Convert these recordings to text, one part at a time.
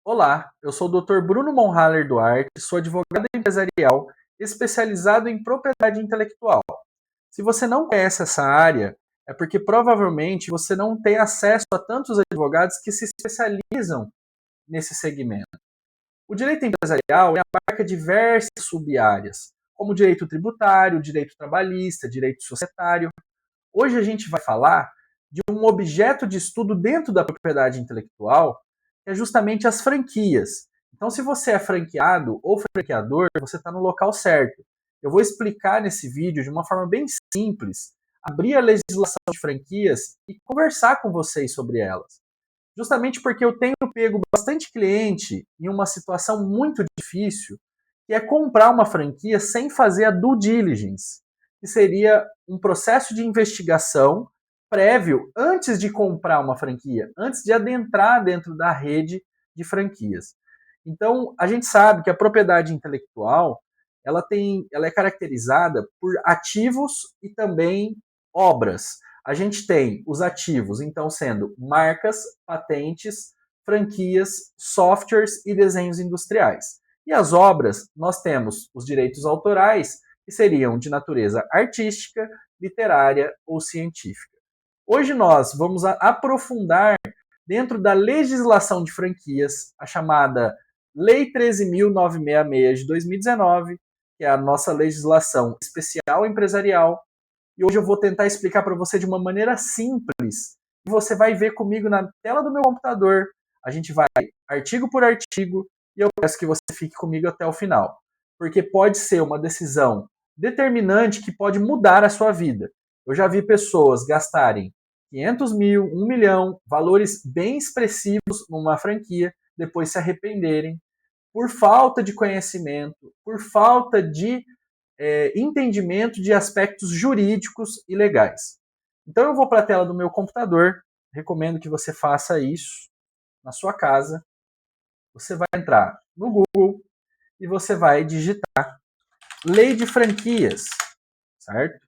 Olá, eu sou o Dr. Bruno Monhaller Duarte, sou advogado empresarial especializado em propriedade intelectual. Se você não conhece essa área, é porque provavelmente você não tem acesso a tantos advogados que se especializam nesse segmento. O direito empresarial abarca diversas sub-áreas, como o direito tributário, direito trabalhista, direito societário. Hoje a gente vai falar de um objeto de estudo dentro da propriedade intelectual, que é justamente as franquias. Então, se você é franqueado ou franqueador, você está no local certo. Eu vou explicar nesse vídeo de uma forma bem simples, abrir a legislação de franquias e conversar com vocês sobre elas. Justamente porque eu tenho pego bastante cliente em uma situação muito difícil, que é comprar uma franquia sem fazer a due diligence, que seria um processo de investigação prévio antes de comprar uma franquia, antes de adentrar dentro da rede de franquias. Então, a gente sabe que a propriedade intelectual, ela é caracterizada por ativos e também obras. A gente tem os ativos, então, sendo marcas, patentes, franquias, softwares e desenhos industriais. E as obras, nós temos os direitos autorais, que seriam de natureza artística, literária ou científica. Hoje nós vamos aprofundar dentro da legislação de franquias, a chamada Lei 13.966 de 2019, que é a nossa legislação especial empresarial, e hoje eu vou tentar explicar para você de uma maneira simples. E você vai ver comigo na tela do meu computador. A gente vai artigo por artigo e eu peço que você fique comigo até o final. Porque pode ser uma decisão determinante que pode mudar a sua vida. Eu já vi pessoas gastarem 500 mil, 1 milhão, valores bem expressivos numa franquia, depois se arrependerem por falta de conhecimento, por falta de entendimento de aspectos jurídicos e legais. Então eu vou para a tela do meu computador, recomendo que você faça isso na sua casa. Você vai entrar no Google e você vai digitar Lei de Franquias, certo?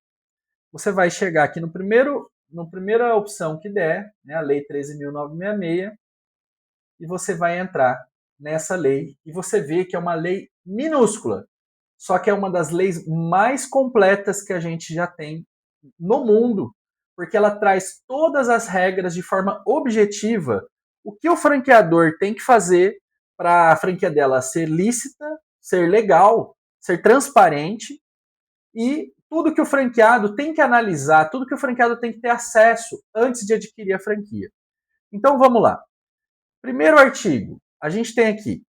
Você vai chegar aqui na primeira opção que der, né, a Lei 13.966, e você vai entrar nessa lei e você vê que é uma lei minúscula, só que é uma das leis mais completas que a gente já tem no mundo, porque ela traz todas as regras de forma objetiva, o que o franqueador tem que fazer para a franquia dela ser lícita, ser legal, ser transparente e tudo que o franqueado tem que analisar, tudo que o franqueado tem que ter acesso antes de adquirir a franquia. Então vamos lá. Primeiro artigo, a gente tem aqui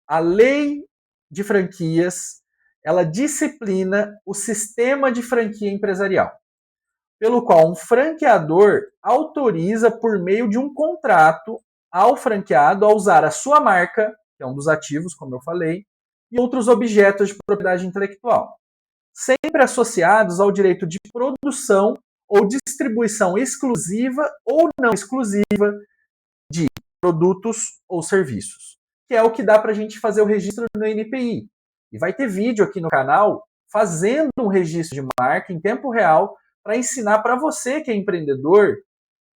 a lei de franquias, ela disciplina o sistema de franquia empresarial, pelo qual um franqueador autoriza por meio de um contrato ao franqueado a usar a sua marca, que é um dos ativos, como eu falei, e outros objetos de propriedade intelectual, sempre associados ao direito de produção ou distribuição exclusiva ou não exclusiva de produtos ou serviços, que é o que dá para a gente fazer o registro no NPI. E vai ter vídeo aqui no canal fazendo um registro de marca em tempo real para ensinar para você que é empreendedor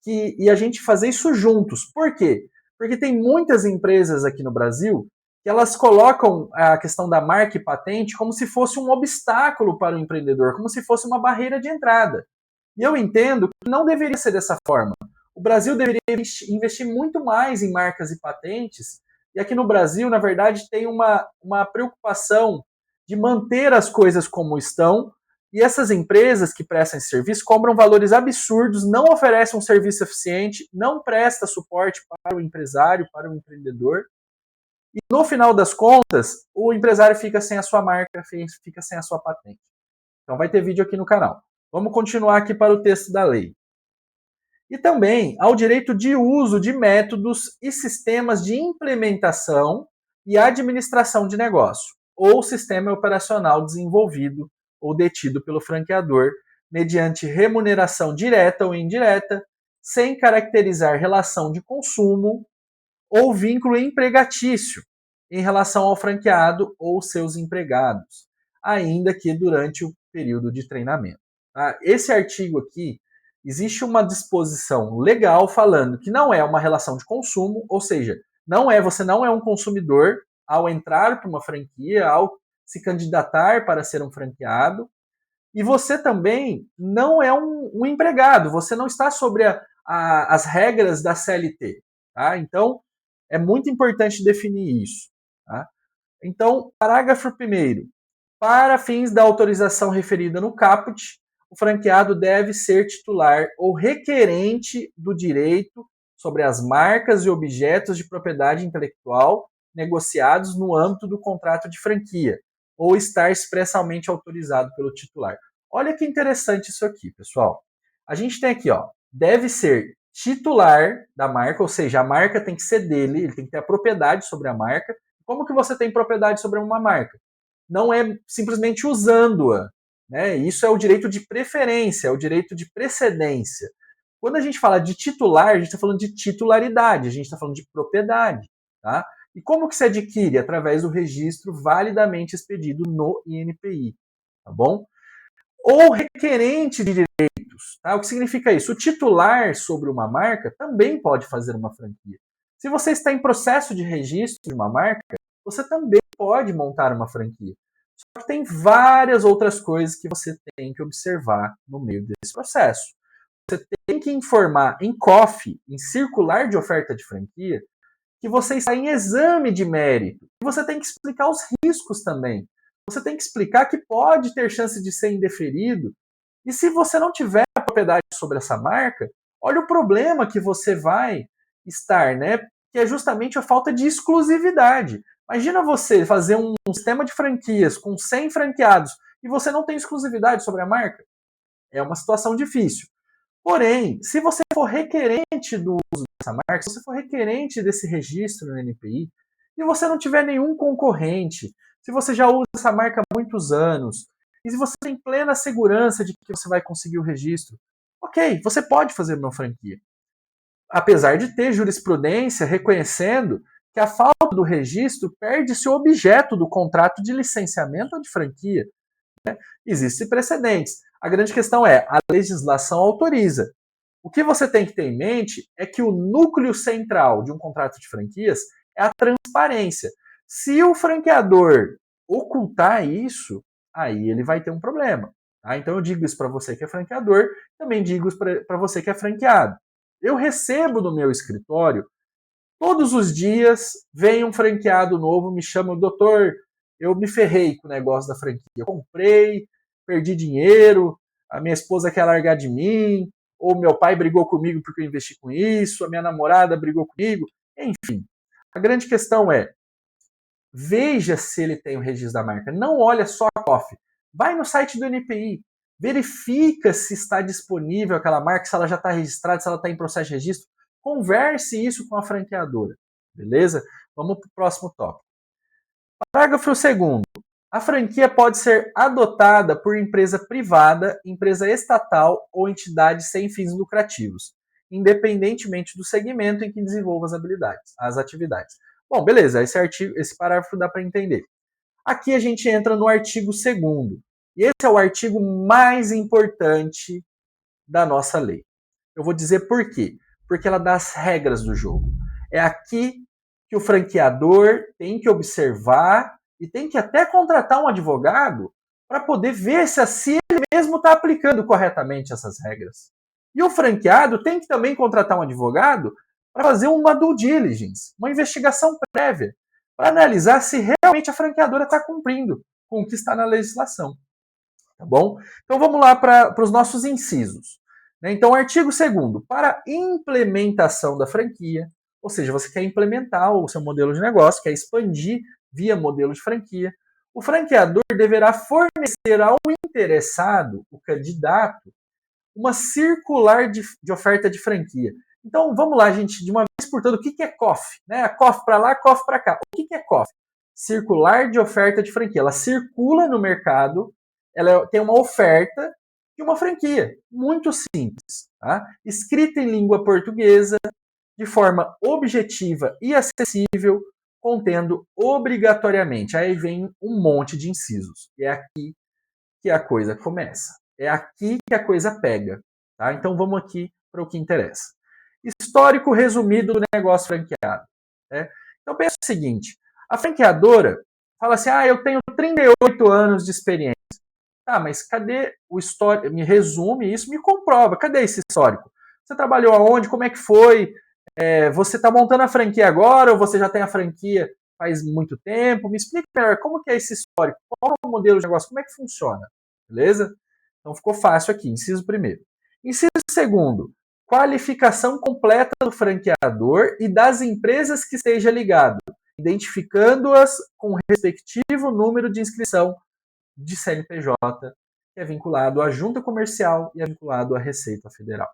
e a gente fazer isso juntos. Por quê? Porque tem muitas empresas aqui no Brasil que elas colocam a questão da marca e patente como se fosse um obstáculo para o empreendedor, como se fosse uma barreira de entrada. E eu entendo que não deveria ser dessa forma. O Brasil deveria investir muito mais em marcas e patentes, e aqui no Brasil, na verdade, tem uma preocupação de manter as coisas como estão, e essas empresas que prestam esse serviço cobram valores absurdos, não oferecem um serviço eficiente, não presta suporte para o empresário, para o empreendedor, e no final das contas, o empresário fica sem a sua marca, fica sem a sua patente. Então vai ter vídeo aqui no canal. Vamos continuar aqui para o texto da lei. E também ao direito de uso de métodos e sistemas de implementação e administração de negócio, ou sistema operacional desenvolvido ou detido pelo franqueador, mediante remuneração direta ou indireta, sem caracterizar relação de consumo ou vínculo empregatício em relação ao franqueado ou seus empregados, ainda que durante o período de treinamento. Tá? Esse artigo aqui, existe uma disposição legal falando que não é uma relação de consumo, ou seja, Você não é um consumidor ao entrar para uma franquia, ao se candidatar para ser um franqueado. E você também não é um empregado, você não está sobre as regras da CLT. Tá? Então, é muito importante definir isso. Tá? Então, parágrafo 1º. Para fins da autorização referida no caput, o franqueado deve ser titular ou requerente do direito sobre as marcas e objetos de propriedade intelectual negociados no âmbito do contrato de franquia, ou estar expressamente autorizado pelo titular. Olha que interessante isso aqui, pessoal. A gente tem aqui, ó, deve ser titular da marca, ou seja, a marca tem que ser dele, ele tem que ter a propriedade sobre a marca. Como que você tem propriedade sobre uma marca? Não é simplesmente usando-a. Né? Isso é o direito de preferência, é o direito de precedência. Quando a gente fala de titular, a gente está falando de titularidade, a gente está falando de propriedade. Tá? E como que se adquire? Através do registro validamente expedido no INPI. Tá bom? Ou requerente de direitos. Tá? O que significa isso? O titular sobre uma marca também pode fazer uma franquia. Se você está em processo de registro de uma marca, você também pode montar uma franquia. Só que tem várias outras coisas que você tem que observar no meio desse processo. Você tem que informar em COF, em circular de oferta de franquia, que você está em exame de mérito. E você tem que explicar os riscos também. Você tem que explicar que pode ter chance de ser indeferido. E se você não tiver a propriedade sobre essa marca, olha o problema que você vai estar, né? Que é justamente a falta de exclusividade. Imagina você fazer um sistema de franquias com 100 franqueados e você não tem exclusividade sobre a marca. É uma situação difícil. Porém, se você for requerente do uso dessa marca, se você for requerente desse registro no NPI, e você não tiver nenhum concorrente, se você já usa essa marca há muitos anos, e se você tem plena segurança de que você vai conseguir o registro, ok, você pode fazer uma franquia. Apesar de ter jurisprudência reconhecendo que a falta do registro perde-se o objeto do contrato de licenciamento ou de franquia. Existem precedentes. A grande questão é, a legislação autoriza. O que você tem que ter em mente é que o núcleo central de um contrato de franquias é a transparência. Se o franqueador ocultar isso, aí ele vai ter um problema. Tá? Então eu digo isso para você que é franqueador, também digo isso para você que é franqueado. Eu recebo no meu escritório, todos os dias, vem um franqueado novo, me chama, doutor, eu me ferrei com o negócio da franquia. Eu comprei, perdi dinheiro, a minha esposa quer largar de mim, ou meu pai brigou comigo porque eu investi com isso, a minha namorada brigou comigo. Enfim, a grande questão é, veja se ele tem o registro da marca. Não olha só a COF. Vai no site do NPI, verifica se está disponível aquela marca, se ela já está registrada, se ela está em processo de registro. Converse isso com a franqueadora, beleza? Vamos para o próximo tópico. Parágrafo 2º. A franquia pode ser adotada por empresa privada, empresa estatal ou entidade sem fins lucrativos, independentemente do segmento em que desenvolva as atividades. Bom, beleza, esse parágrafo dá para entender. Aqui a gente entra no artigo 2º. E esse é o artigo mais importante da nossa lei. Eu vou dizer por quê. Porque ela dá as regras do jogo. É aqui que o franqueador tem que observar e tem que até contratar um advogado para poder ver se ele mesmo está aplicando corretamente essas regras. E o franqueado tem que também contratar um advogado para fazer uma due diligence, uma investigação prévia, para analisar se realmente a franqueadora está cumprindo com o que está na legislação. Tá bom? Então vamos lá para os nossos incisos. Então, artigo 2º, para implementação da franquia, ou seja, você quer implementar o seu modelo de negócio, quer expandir via modelo de franquia, o franqueador deverá fornecer ao interessado, o candidato, uma circular de oferta de franquia. Então, vamos lá, gente, de uma vez por todas, o que é COF? Né? COF para lá, COF para cá. O que é COF? Circular de oferta de franquia. Ela circula no mercado, ela tem uma oferta de uma franquia. Muito simples. Tá? Escrita em língua portuguesa, de forma objetiva e acessível, contendo obrigatoriamente. Aí vem um monte de incisos. É aqui que a coisa começa. É aqui que a coisa pega. Tá? Então vamos aqui para o que interessa. Histórico resumido do negócio franqueado. Né? Então pensa o seguinte, a franqueadora fala assim, eu tenho 38 anos de experiência. Tá, mas cadê o histórico? Me resume isso, me comprova. Cadê esse histórico? Você trabalhou aonde? Como é que foi? Você está montando a franquia agora ou você já tem a franquia faz muito tempo? Me explica melhor como que é esse histórico, qual é o modelo de negócio, como é que funciona, beleza? Então ficou fácil aqui, inciso primeiro. Inciso segundo, qualificação completa do franqueador e das empresas que esteja ligado, identificando-as com o respectivo número de inscrição de CNPJ, que é vinculado à junta comercial e é vinculado à Receita Federal.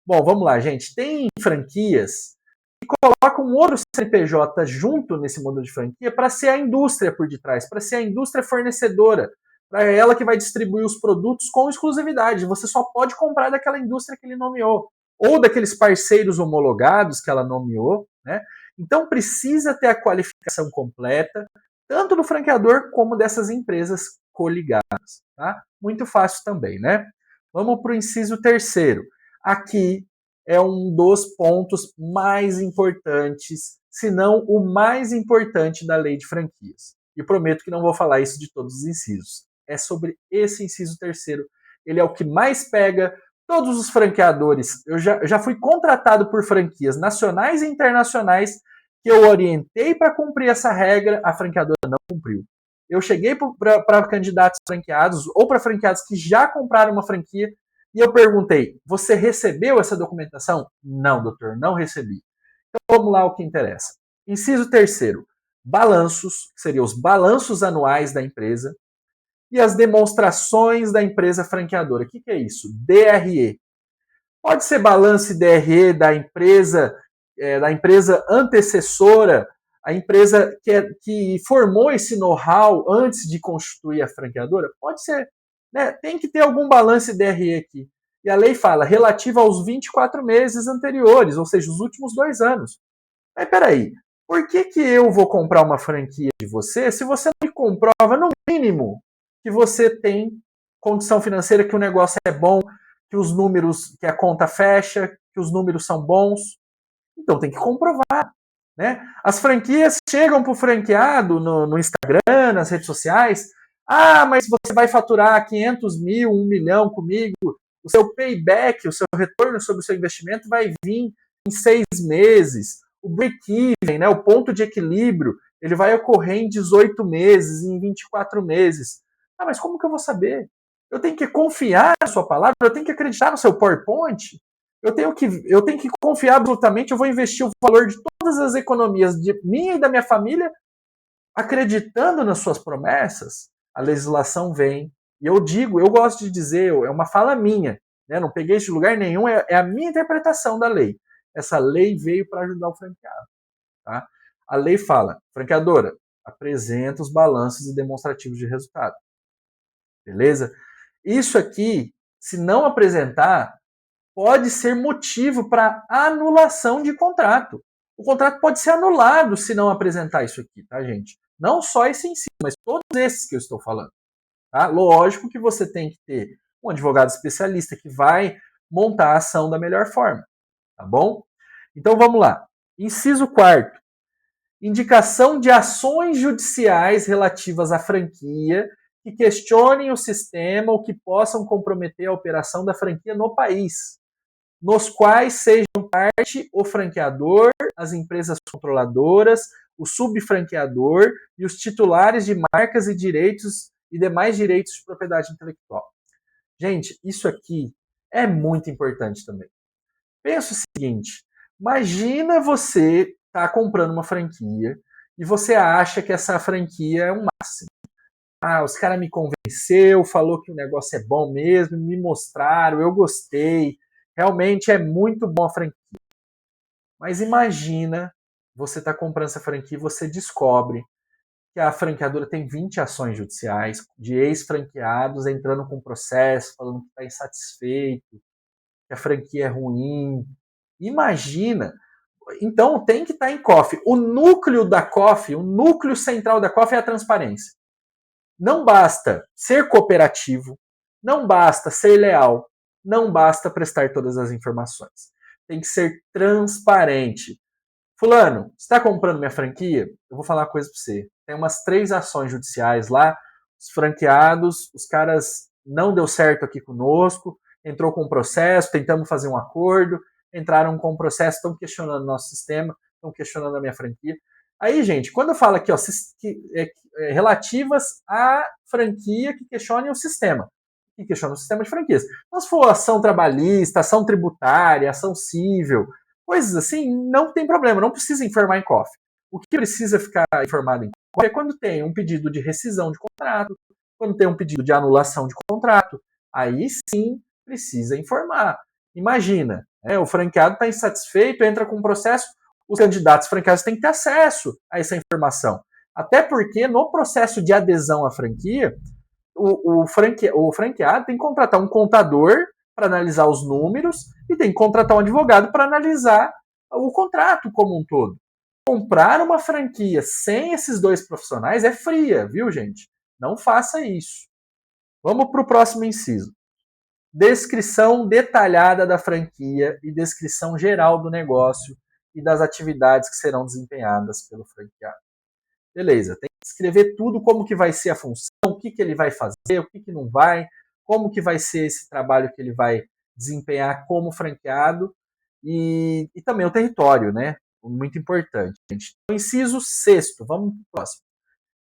Bom, vamos lá, gente. Tem franquias que colocam um outro CNPJ junto nesse modelo de franquia para ser a indústria por detrás, para ser a indústria fornecedora, para ela que vai distribuir os produtos com exclusividade. Você só pode comprar daquela indústria que ele nomeou, ou daqueles parceiros homologados que ela nomeou, né? Então precisa ter a qualificação completa, tanto do franqueador como dessas empresas coligadas. Tá? Muito fácil também, né? Vamos para o inciso terceiro. Aqui é um dos pontos mais importantes, se não o mais importante da lei de franquias. E prometo que não vou falar isso de todos os incisos. É sobre esse inciso terceiro. Ele é o que mais pega todos os franqueadores. Eu já fui contratado por franquias nacionais e internacionais que eu orientei para cumprir essa regra, a franqueadora não cumpriu. Eu cheguei para candidatos franqueados ou para franqueados que já compraram uma franquia e eu perguntei, você recebeu essa documentação? Não, doutor, não recebi. Então vamos lá o que interessa. Inciso terceiro, balanços, que seriam os balanços anuais da empresa e as demonstrações da empresa franqueadora. O que é isso? DRE. Pode ser balanço e DRE da empresa antecessora, a empresa que formou esse know-how antes de constituir a franqueadora? Pode ser. Né? Tem que ter algum balanço e DRE aqui. E a lei fala relativa aos 24 meses anteriores, ou seja, os últimos 2 anos. Mas peraí, por que eu vou comprar uma franquia de você se você não me comprova, no mínimo, que você tem condição financeira, que o negócio é bom, que os números, que a conta fecha, que os números são bons? Então tem que comprovar. Né? As franquias chegam para o franqueado no Instagram, nas redes sociais. Mas você vai faturar 500 mil, 1 milhão comigo. O seu payback, o seu retorno sobre o seu investimento vai vir em 6 meses. O break-even, né, o ponto de equilíbrio, ele vai ocorrer em 18 meses, em 24 meses. Mas como que eu vou saber? Eu tenho que confiar na sua palavra, eu tenho que acreditar no seu PowerPoint. Eu tenho que confiar absolutamente, eu vou investir o valor de todas as economias de minha e da minha família acreditando nas suas promessas. A legislação vem, e eu gosto de dizer, é uma fala minha, né? Não peguei isso de lugar nenhum, é a minha interpretação da lei. Essa lei veio para ajudar o franqueado. Tá? A lei fala, franqueadora, apresenta os balanços e demonstrativos de resultado. Beleza? Isso aqui, se não apresentar, pode ser motivo para anulação de contrato. O contrato pode ser anulado se não apresentar isso aqui, tá, gente? Não só esse em si, mas todos esses que eu estou falando. Tá? Lógico que você tem que ter um advogado especialista que vai montar a ação da melhor forma, tá bom? Então vamos lá. Inciso 4º. Indicação de ações judiciais relativas à franquia que questionem o sistema ou que possam comprometer a operação da franquia no país, nos quais sejam parte o franqueador, as empresas controladoras, o subfranqueador e os titulares de marcas e direitos e demais direitos de propriedade intelectual. Gente, isso aqui é muito importante também. Pensa o seguinte, imagina você tá comprando uma franquia e você acha que essa franquia é um máximo. Os caras me convenceu, falou que o negócio é bom mesmo, me mostraram, eu gostei. Realmente é muito bom a franquia. Mas imagina, você está comprando essa franquia e você descobre que a franqueadora tem 20 ações judiciais de ex-franqueados entrando com processo, falando que está insatisfeito, que a franquia é ruim. Imagina. Então tem que estar em COF. O núcleo da COF, o núcleo central da COF é a transparência. Não basta ser cooperativo, não basta ser leal, não basta prestar todas as informações. Tem que ser transparente. fulano, você está comprando minha franquia? Eu vou falar uma coisa para você. Tem umas 3 ações judiciais lá, os franqueados, os caras não deu certo aqui conosco, entrou com um processo, tentamos fazer um acordo, entraram com um processo, estão questionando nosso sistema, estão questionando a minha franquia. Aí, gente, quando eu falo aqui, ó, relativas à franquia que questionem o sistema, que questionam o sistema de franquias. Então, se for ação trabalhista, ação tributária, ação civil, coisas assim, não tem problema, não precisa informar em COF. O que precisa ficar informado em COF é quando tem um pedido de rescisão de contrato, quando tem um pedido de anulação de contrato, aí sim precisa informar. Imagina, o franqueado está insatisfeito, entra com um processo, os candidatos franqueados têm que ter acesso a essa informação. Até porque no processo de adesão à franquia, o franqueado tem que contratar um contador para analisar os números e tem que contratar um advogado para analisar o contrato como um todo. Comprar uma franquia sem esses 2 profissionais é fria, viu, gente? Não faça isso. Vamos para o próximo inciso. Descrição detalhada da franquia e descrição geral do negócio e das atividades que serão desempenhadas pelo franqueado. Beleza, tem que escrever tudo, como que vai ser a função, o que ele vai fazer, o que não vai, como que vai ser esse trabalho que ele vai desempenhar como franqueado e também o território, né? Muito importante, gente. Inciso 6º, vamos para o próximo.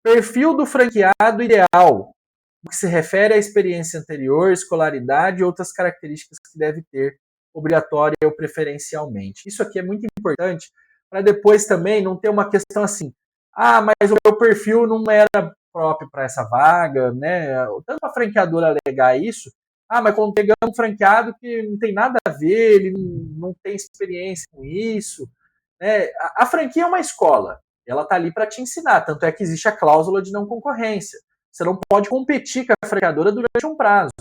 Perfil do franqueado ideal, no que se refere à experiência anterior, escolaridade e outras características que deve ter obrigatória ou preferencialmente. Isso aqui é muito importante para depois também não ter uma questão assim, mas o meu perfil não era próprio para essa vaga, né? Tanto a franqueadora alegar isso, mas quando pegamos um franqueado que não tem nada a ver, ele não tem experiência com isso, né? A franquia é uma escola, ela está ali para te ensinar, tanto é que existe a cláusula de não concorrência. Você não pode competir com a franqueadora durante um prazo.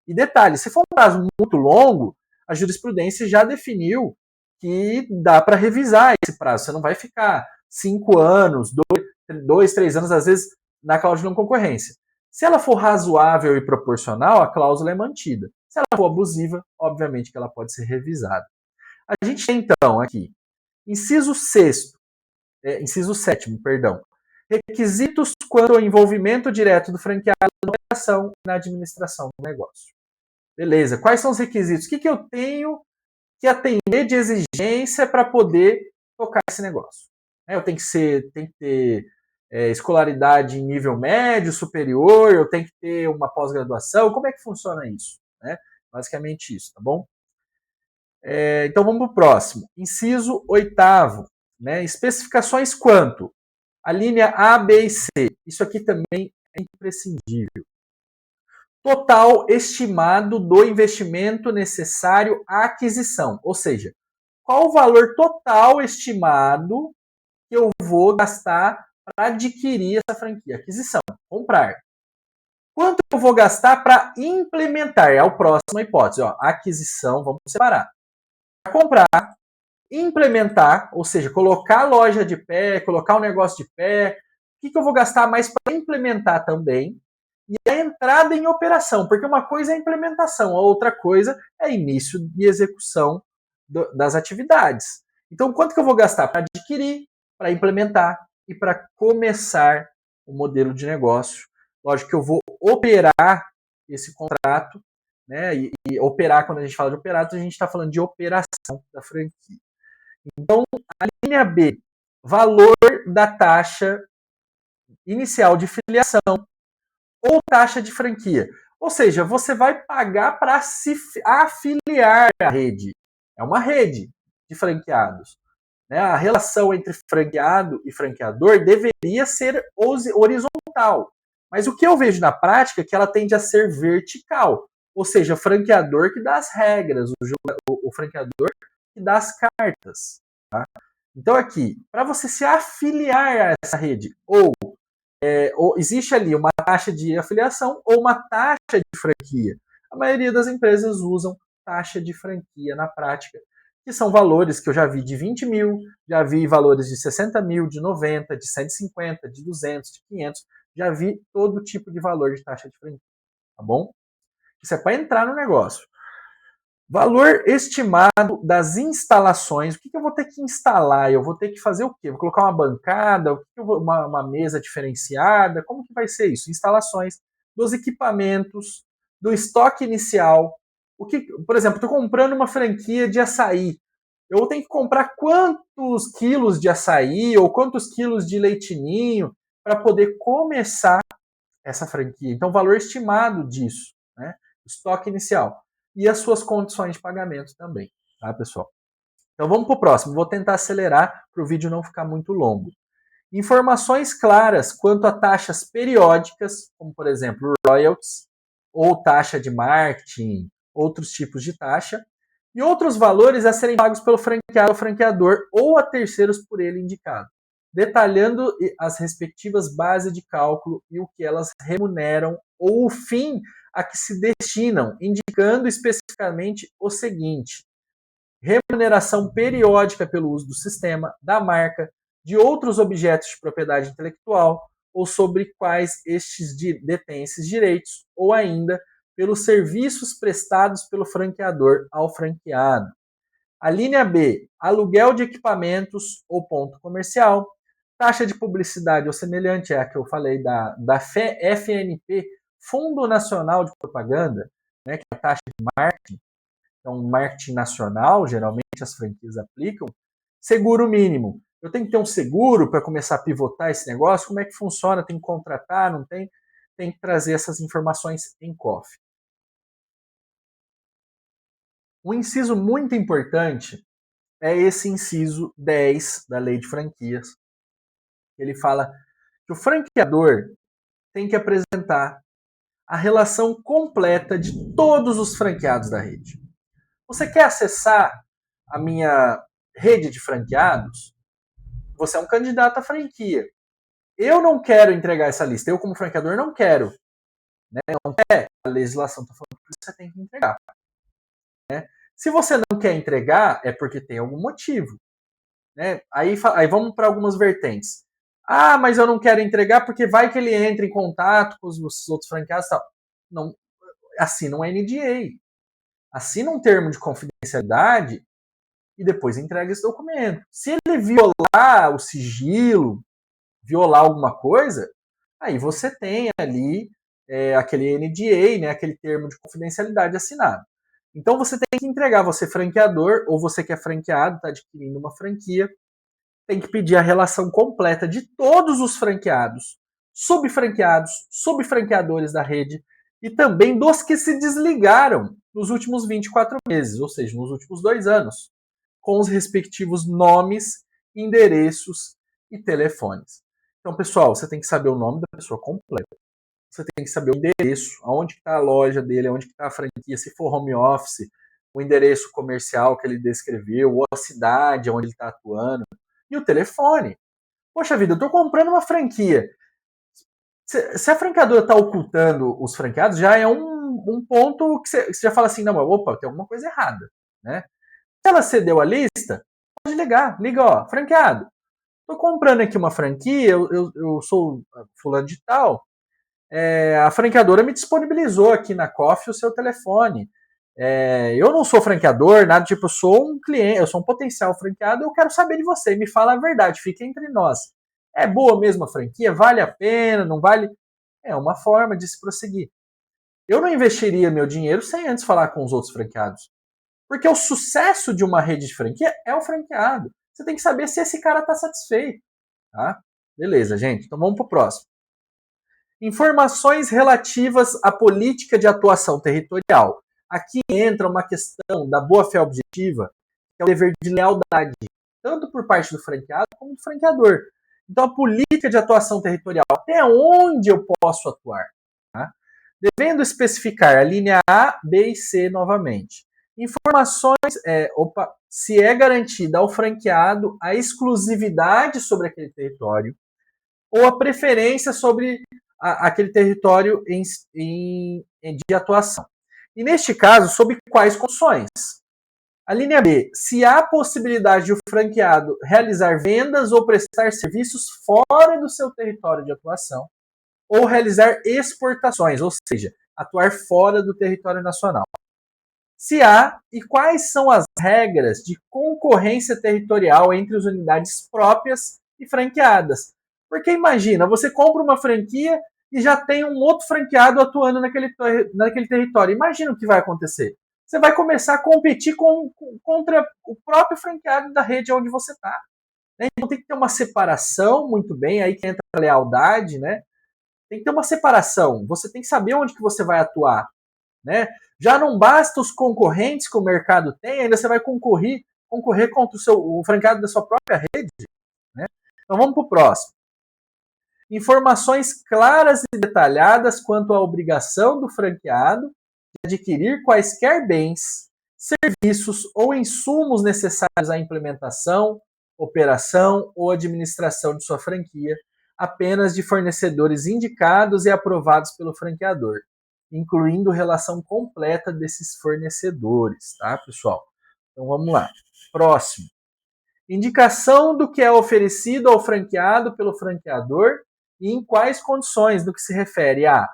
E detalhe, se for um prazo muito longo, a jurisprudência já definiu que dá para revisar esse prazo. Você não vai ficar 5 anos, 2, 3 anos, às vezes, na cláusula de não concorrência. Se ela for razoável e proporcional, a cláusula é mantida. Se ela for abusiva, obviamente que ela pode ser revisada. A gente tem, então, aqui, inciso 7º, perdão. Requisitos quanto ao envolvimento direto do franqueado na operação e na administração do negócio. Beleza, quais são os requisitos? O que eu tenho que atender de exigência para poder tocar esse negócio? Eu tenho que ter escolaridade em nível médio, superior, eu tenho que ter uma pós-graduação, como é que funciona isso? Basicamente isso, tá bom? Então vamos para o próximo. Inciso 8º, especificações quanto a linha A, B e C. Isso aqui também é imprescindível. Total estimado do investimento necessário à aquisição. Ou seja, qual o valor total estimado que eu vou gastar para adquirir essa franquia? Aquisição, comprar. Quanto eu vou gastar para implementar? É a próxima hipótese. Aquisição, vamos separar. Para comprar, implementar, ou seja, colocar a loja de pé, colocar o negócio de pé, o que eu vou gastar mais para implementar também, e a entrada em operação, porque uma coisa é a implementação, a outra coisa é início e execução das atividades. Então, quanto que eu vou gastar para adquirir, para implementar e para começar o modelo de negócio? Lógico que eu vou operar esse contrato, né? E operar, quando a gente fala de operato, a gente está falando de operação da franquia. Então, a linha B, valor da taxa inicial de filiação ou taxa de franquia. Ou seja, você vai pagar para se afiliar à rede. É uma rede de franqueados. A relação entre franqueado e franqueador deveria ser horizontal. Mas o que eu vejo na prática é que ela tende a ser vertical. Ou seja, o franqueador que dá as regras, o franqueador que dá as cartas. Tá? Então, aqui, para você se afiliar a essa rede, ou existe ali uma taxa de afiliação ou uma taxa de franquia. A maioria das empresas usam taxa de franquia na prática, que são valores que eu já vi de 20 mil, já vi valores de 60 mil, de 90, de 150, de 200, de 500, já vi todo tipo de valor de taxa de franquia, tá bom? Isso é para entrar no negócio. Valor estimado das instalações. O que eu vou ter que instalar? Eu vou ter que fazer o quê? Vou colocar uma bancada? Uma mesa diferenciada? Como que vai ser isso? Instalações dos equipamentos, do estoque inicial. Por exemplo, estou comprando uma franquia de açaí. Eu tenho que comprar quantos quilos de açaí ou quantos quilos de leitinho para poder começar essa franquia. Então, o valor estimado disso, né? Estoque inicial. E as suas condições de pagamento também, tá, pessoal? Então, vamos para o próximo. Vou tentar acelerar para o vídeo não ficar muito longo. Informações claras quanto a taxas periódicas, como, por exemplo, royalties, ou taxa de marketing, outros tipos de taxa, e outros valores a serem pagos pelo franqueado ou franqueador ou a terceiros por ele indicado, detalhando as respectivas bases de cálculo e o que elas remuneram ou o fim a que se destinam, indicando especificamente o seguinte: remuneração periódica pelo uso do sistema, da marca, de outros objetos de propriedade intelectual ou sobre quais estes detêm esses direitos, ou ainda pelos serviços prestados pelo franqueador ao franqueado. A linha B, aluguel de equipamentos ou ponto comercial. Taxa de publicidade ou semelhante, é a que eu falei da FNP, Fundo Nacional de Propaganda, né, que é a taxa de marketing. Então, marketing nacional, geralmente as franquias aplicam. Seguro mínimo. Eu tenho que ter um seguro para começar a pivotar esse negócio? Como é que funciona? Tem que contratar? Não tem? Tem que trazer essas informações em COF. Um inciso muito importante é esse inciso 10 da Lei de Franquias. Ele fala que o franqueador tem que apresentar a relação completa de todos os franqueados da rede. Você quer acessar a minha rede de franqueados? Você é um candidato à franquia. Eu não quero entregar essa lista. Eu, como franqueador, não quero. Né? Não quer. A legislação está falando que você tem que entregar. Né? Se você não quer entregar, é porque tem algum motivo. Né? Aí vamos para algumas vertentes. Ah, mas eu não quero entregar porque vai que ele entra em contato com os outros franqueados e tal. Não, assina um NDA. Assina um termo de confidencialidade e depois entrega esse documento. Se ele violar o sigilo, violar alguma coisa, aí você tem ali aquele NDA, né, aquele termo de confidencialidade assinado. Então você tem que entregar, você franqueador, ou você que é franqueado, está adquirindo uma franquia, tem que pedir a relação completa de todos os franqueados, subfranqueadores da rede e também dos que se desligaram nos últimos 24 meses, ou seja, nos últimos 2 anos, com os respectivos nomes, endereços e telefones. Então, pessoal, você tem que saber o nome da pessoa completa. Você tem que saber o endereço, aonde está a loja dele, aonde está a franquia, se for home office, o endereço comercial que ele descreveu, ou a cidade onde ele está atuando, e o telefone. Poxa vida, eu estou comprando uma franquia. Se a franqueadora está ocultando os franqueados, já é um ponto que você já fala assim, não, mas opa, tem alguma coisa errada. Né? Se ela cedeu a lista, pode ligar. Liga, ó, franqueado. Estou comprando aqui uma franquia, eu sou fulano de tal, a franqueadora me disponibilizou aqui na COF o seu telefone. Eu não sou franqueador, nada tipo, eu sou um cliente, eu sou um potencial franqueado, eu quero saber de você, me fala a verdade, fica entre nós. É boa mesmo a franquia? Vale a pena? Não vale? É uma forma de se prosseguir. Eu não investiria meu dinheiro sem antes falar com os outros franqueados. Porque o sucesso de uma rede de franquia é o franqueado. Você tem que saber se esse cara está satisfeito. Tá? Beleza, gente. Então vamos para o próximo. Informações relativas à política de atuação territorial. Aqui entra uma questão da boa-fé objetiva, que é o dever de lealdade, tanto por parte do franqueado como do franqueador. Então, a política de atuação territorial, até onde eu posso atuar? Tá? Devendo especificar a linha A, B e C novamente. Informações, se é garantida ao franqueado a exclusividade sobre aquele território ou a preferência sobre aquele território de atuação. E neste caso, sob quais condições? A linha B, se há possibilidade de o franqueado realizar vendas ou prestar serviços fora do seu território de atuação, ou realizar exportações, ou seja, atuar fora do território nacional. Se há e quais são as regras de concorrência territorial entre as unidades próprias e franqueadas. Porque imagina, você compra uma franquia e já tem um outro franqueado atuando naquele território. Imagina o que vai acontecer. Você vai começar a competir contra o próprio franqueado da rede onde você está. Né? Então tem que ter uma separação, muito bem, aí que entra a lealdade, né? Tem que ter uma separação. Você tem que saber onde que você vai atuar. Né? Já não basta os concorrentes que o mercado tem, ainda você vai concorrer contra o franqueado da sua própria rede. Né? Então vamos para o próximo. Informações claras e detalhadas quanto à obrigação do franqueado de adquirir quaisquer bens, serviços ou insumos necessários à implementação, operação ou administração de sua franquia, apenas de fornecedores indicados e aprovados pelo franqueador, incluindo relação completa desses fornecedores, tá, pessoal? Então vamos lá. Próximo. Indicação do que é oferecido ao franqueado pelo franqueador e em quais condições, no que se refere a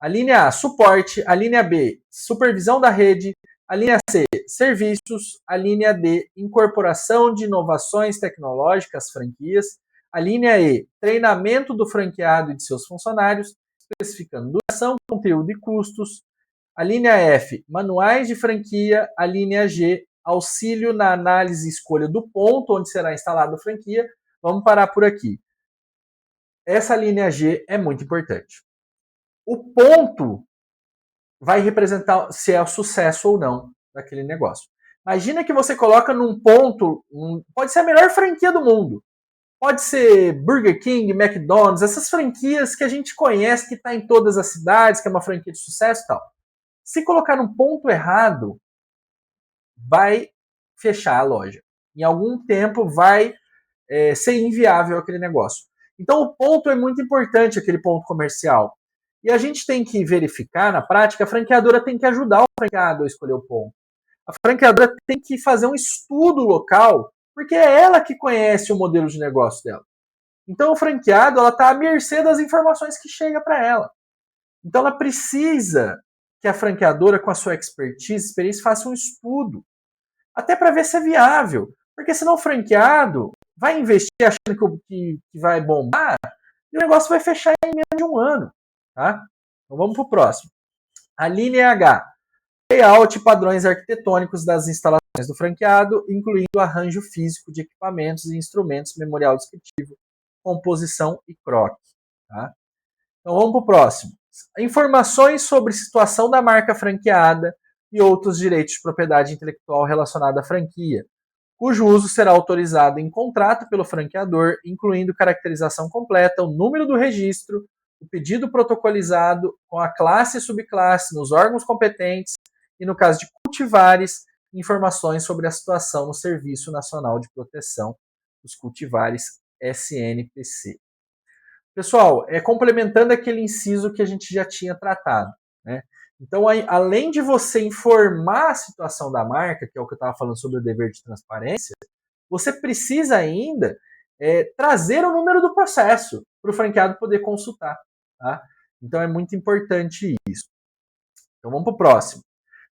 linha A, suporte, a linha B, supervisão da rede, a linha C, serviços, a linha D, incorporação de inovações tecnológicas, franquias, a linha E, treinamento do franqueado e de seus funcionários, especificando duração, conteúdo e custos, a linha F, manuais de franquia, a linha G, auxílio na análise e escolha do ponto onde será instalada a franquia. Vamos parar por aqui. Essa linha G é muito importante. O ponto vai representar se é o sucesso ou não daquele negócio. Imagina que você coloca num ponto, pode ser a melhor franquia do mundo. Pode ser Burger King, McDonald's, essas franquias que a gente conhece, que está em todas as cidades, que é uma franquia de sucesso e tal. Se colocar num ponto errado, vai fechar a loja. Em algum tempo vai ser inviável aquele negócio. Então o ponto é muito importante, aquele ponto comercial. E a gente tem que verificar, na prática, a franqueadora tem que ajudar o franqueado a escolher o ponto. A franqueadora tem que fazer um estudo local, porque é ela que conhece o modelo de negócio dela. Então o franqueado está à mercê das informações que chegam para ela. Então ela precisa que a franqueadora, com a sua expertise, experiência, faça um estudo. Até para ver se é viável. Porque senão o franqueado vai investir achando que vai bombar e o negócio vai fechar em menos de um ano. Tá? Então vamos para o próximo. A linha H. Layout e padrões arquitetônicos das instalações do franqueado, incluindo arranjo físico de equipamentos e instrumentos, memorial descritivo, composição e croquis. Tá? Então vamos para o próximo. Informações sobre situação da marca franqueada e outros direitos de propriedade intelectual relacionada à franquia, cujo uso será autorizado em contrato pelo franqueador, incluindo caracterização completa, o número do registro, o pedido protocolizado com a classe e subclasse nos órgãos competentes e, no caso de cultivares, informações sobre a situação no Serviço Nacional de Proteção dos Cultivares, SNPC. Pessoal, complementando aquele inciso que a gente já tinha tratado, né? Então, além de você informar a situação da marca, que é o que eu estava falando sobre o dever de transparência, você precisa ainda trazer o número do processo para o franqueado poder consultar. Tá? Então, é muito importante isso. Então, vamos para o próximo.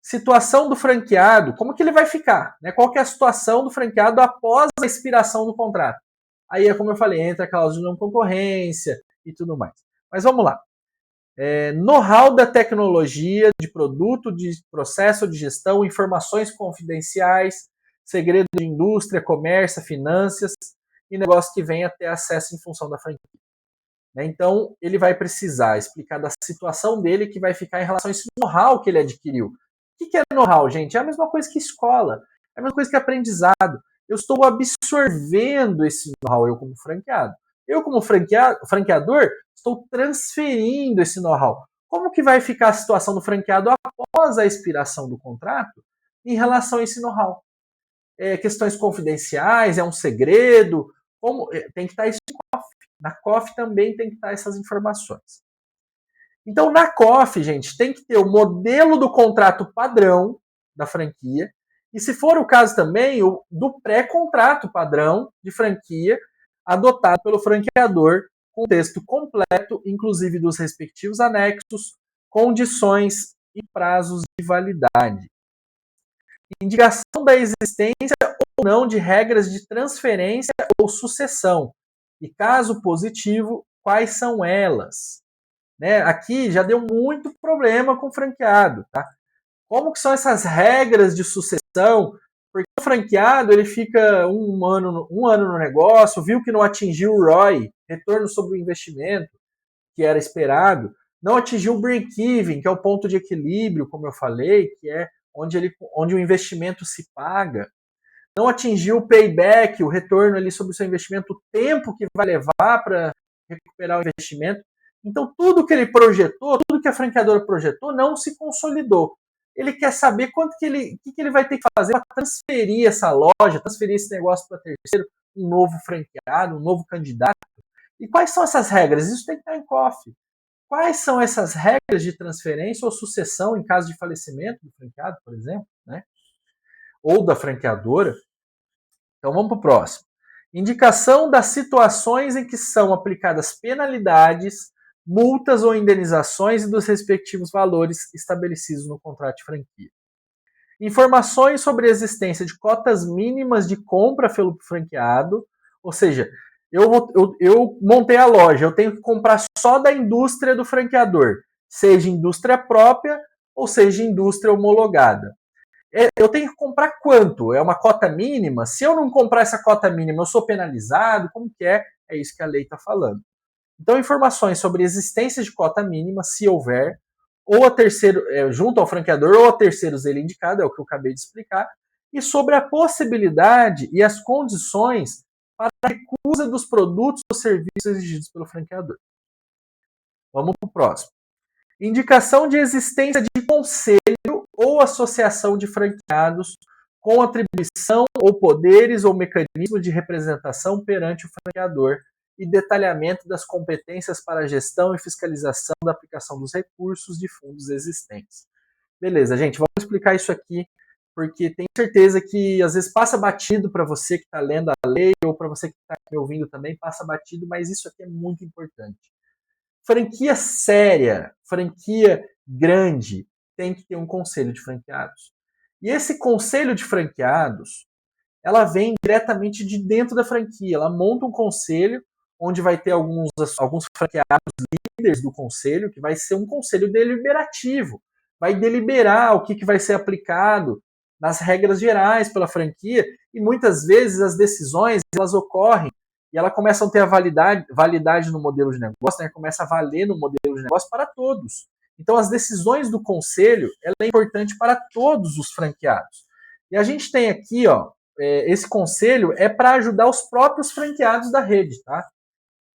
Situação do franqueado, como que ele vai ficar? Né? Qual que é a situação do franqueado após a expiração do contrato? Aí é como eu falei, entra a cláusula de não concorrência e tudo mais. Mas vamos lá. Know-how da tecnologia, de produto, de processo de gestão, informações confidenciais, segredo de indústria, comércio, finanças e negócio que venha ter acesso em função da franquia. Então, ele vai precisar explicar da situação dele que vai ficar em relação a esse know-how que ele adquiriu. O que é know-how, gente? É a mesma coisa que escola, é a mesma coisa que aprendizado. Eu estou absorvendo esse know-how, eu como franqueado. Eu como franqueador, estou transferindo esse know-how. Como que vai ficar a situação do franqueado após a expiração do contrato em relação a esse know-how? Questões confidenciais, é um segredo? Tem que estar isso em COF. Na COF também tem que estar essas informações. Então, na COF, gente, tem que ter o modelo do contrato padrão da franquia e, se for o caso também, o do pré-contrato padrão de franquia adotado pelo franqueador, com texto completo, inclusive dos respectivos anexos, condições e prazos de validade. Indicação da existência ou não de regras de transferência ou sucessão. E caso positivo, quais são elas? Né? Aqui já deu muito problema com o franqueado. Tá? Como que são essas regras de sucessão? Porque o franqueado ele fica um ano no negócio, viu que não atingiu o ROI, retorno sobre o investimento, que era esperado, não atingiu o break-even, que é o ponto de equilíbrio, como eu falei, que é onde o investimento se paga, não atingiu o payback, o retorno ali sobre o seu investimento, o tempo que vai levar para recuperar o investimento. Então, tudo que ele projetou, tudo que a franqueadora projetou, não se consolidou. Ele quer saber quanto que ele vai ter que fazer para transferir essa loja, transferir esse negócio para terceiro, um novo franqueado, um novo candidato. E quais são essas regras? Isso tem que estar em COF. Quais são essas regras de transferência ou sucessão em caso de falecimento do franqueado, por exemplo, né? Ou da franqueadora? Então vamos para o próximo. Indicação das situações em que são aplicadas penalidades, multas ou indenizações e dos respectivos valores estabelecidos no contrato de franquia. Informações sobre a existência de cotas mínimas de compra pelo franqueado, ou seja, eu montei a loja, eu tenho que comprar só da indústria do franqueador, seja indústria própria ou seja indústria homologada. Eu tenho que comprar quanto? É uma cota mínima? Se eu não comprar essa cota mínima, eu sou penalizado? Como que é? É isso que a lei está falando. Então, informações sobre a existência de cota mínima, se houver, ou a terceiro, junto ao franqueador, ou a terceiros ele indicado, é o que eu acabei de explicar, e sobre a possibilidade e as condições para a recusa dos produtos ou serviços exigidos pelo franqueador. Vamos para o próximo. Indicação de existência de conselho ou associação de franqueados com atribuição ou poderes ou mecanismo de representação perante o franqueador e detalhamento das competências para a gestão e fiscalização da aplicação dos recursos de fundos existentes. Beleza, gente, vamos explicar isso aqui, porque tenho certeza que às vezes passa batido para você que está lendo a lei ou para você que está me ouvindo também, passa batido, mas isso aqui é muito importante. Franquia séria, franquia grande, tem que ter um conselho de franqueados. E esse conselho de franqueados, ela vem diretamente de dentro da franquia. Ela monta um conselho onde vai ter alguns franqueados líderes do conselho, que vai ser um conselho deliberativo. Vai deliberar o que vai ser aplicado nas regras gerais pela franquia, e muitas vezes as decisões elas ocorrem e elas começam a ter a validade no modelo de negócio, né? Começa a valer no modelo de negócio para todos. Então, as decisões do conselho ela é importante para todos os franqueados. E a gente tem aqui, ó, esse conselho é para ajudar os próprios franqueados da rede, tá?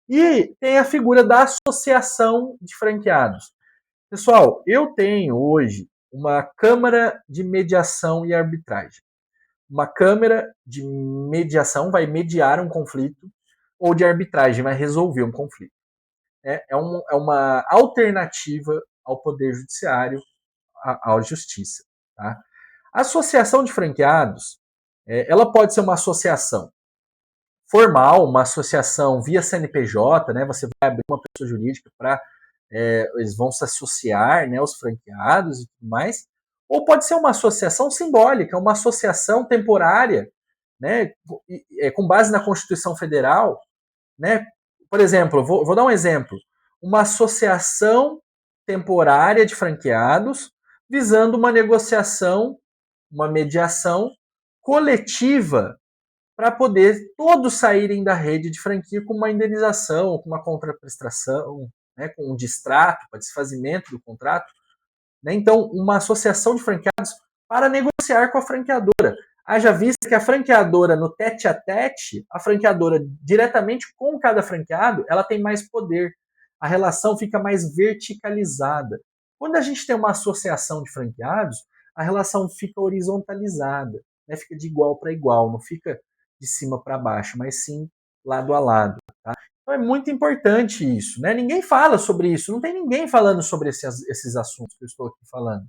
E tem a figura da associação de franqueados. Pessoal, eu tenho hoje uma Câmara de Mediação e Arbitragem. Uma Câmara de Mediação vai mediar um conflito, ou de arbitragem vai resolver um conflito. É uma alternativa ao Poder Judiciário, à Justiça. Tá? A associação de franqueados, ela pode ser uma associação formal, uma associação via CNPJ, né? Você vai abrir uma pessoa jurídica para eles vão se associar, né, os franqueados e tudo mais, ou pode ser uma associação simbólica, uma associação temporária, né, com base na Constituição Federal, né? Por exemplo, vou dar um exemplo, uma associação temporária de franqueados visando uma negociação, uma mediação coletiva para poder todos saírem da rede de franquia com uma indenização, com uma contraprestação, né, com um distrato, para desfazimento do contrato. Né? Então, uma associação de franqueados para negociar com a franqueadora. Haja vista que a franqueadora, no tete-a-tete, a franqueadora diretamente com cada franqueado, ela tem mais poder. A relação fica mais verticalizada. Quando a gente tem uma associação de franqueados, a relação fica horizontalizada, né? Fica de igual para igual, não fica de cima para baixo, mas sim lado a lado. Tá? Então é muito importante isso. Né? Ninguém fala sobre isso, não tem ninguém falando sobre esses assuntos que eu estou aqui falando.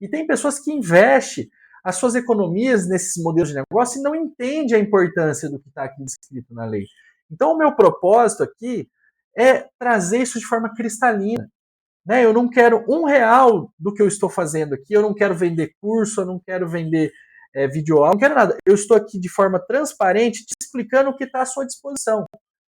E tem pessoas que investem as suas economias nesses modelos de negócio e não entendem a importância do que está aqui descrito na lei. Então o meu propósito aqui é trazer isso de forma cristalina. Né? Eu não quero R$1 do que eu estou fazendo aqui, eu não quero vender curso, eu não quero vender vídeo aula, não quero nada. Eu estou aqui de forma transparente te explicando o que está à sua disposição.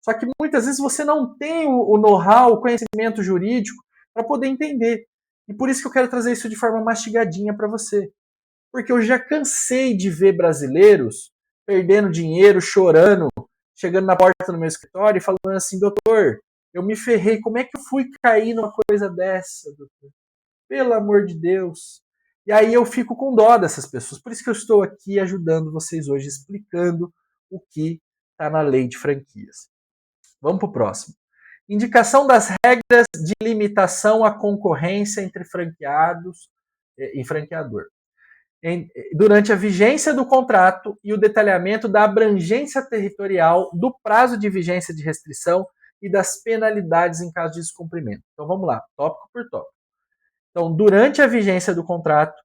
Só que muitas vezes você não tem o know-how, o conhecimento jurídico para poder entender. E por isso que eu quero trazer isso de forma mastigadinha para você. Porque eu já cansei de ver brasileiros perdendo dinheiro, chorando, chegando na porta do meu escritório e falando assim, doutor, eu me ferrei, como é que eu fui cair numa coisa dessa, doutor? Pelo amor de Deus. E aí eu fico com dó dessas pessoas. Por isso que eu estou aqui ajudando vocês hoje, explicando o que está na lei de franquias. Vamos para o próximo. Indicação das regras de limitação à concorrência entre franqueados e franqueador. Durante a vigência do contrato e o detalhamento da abrangência territorial, do prazo de vigência de restrição e das penalidades em caso de descumprimento. Então vamos lá, tópico por tópico. Então, durante a vigência do contrato,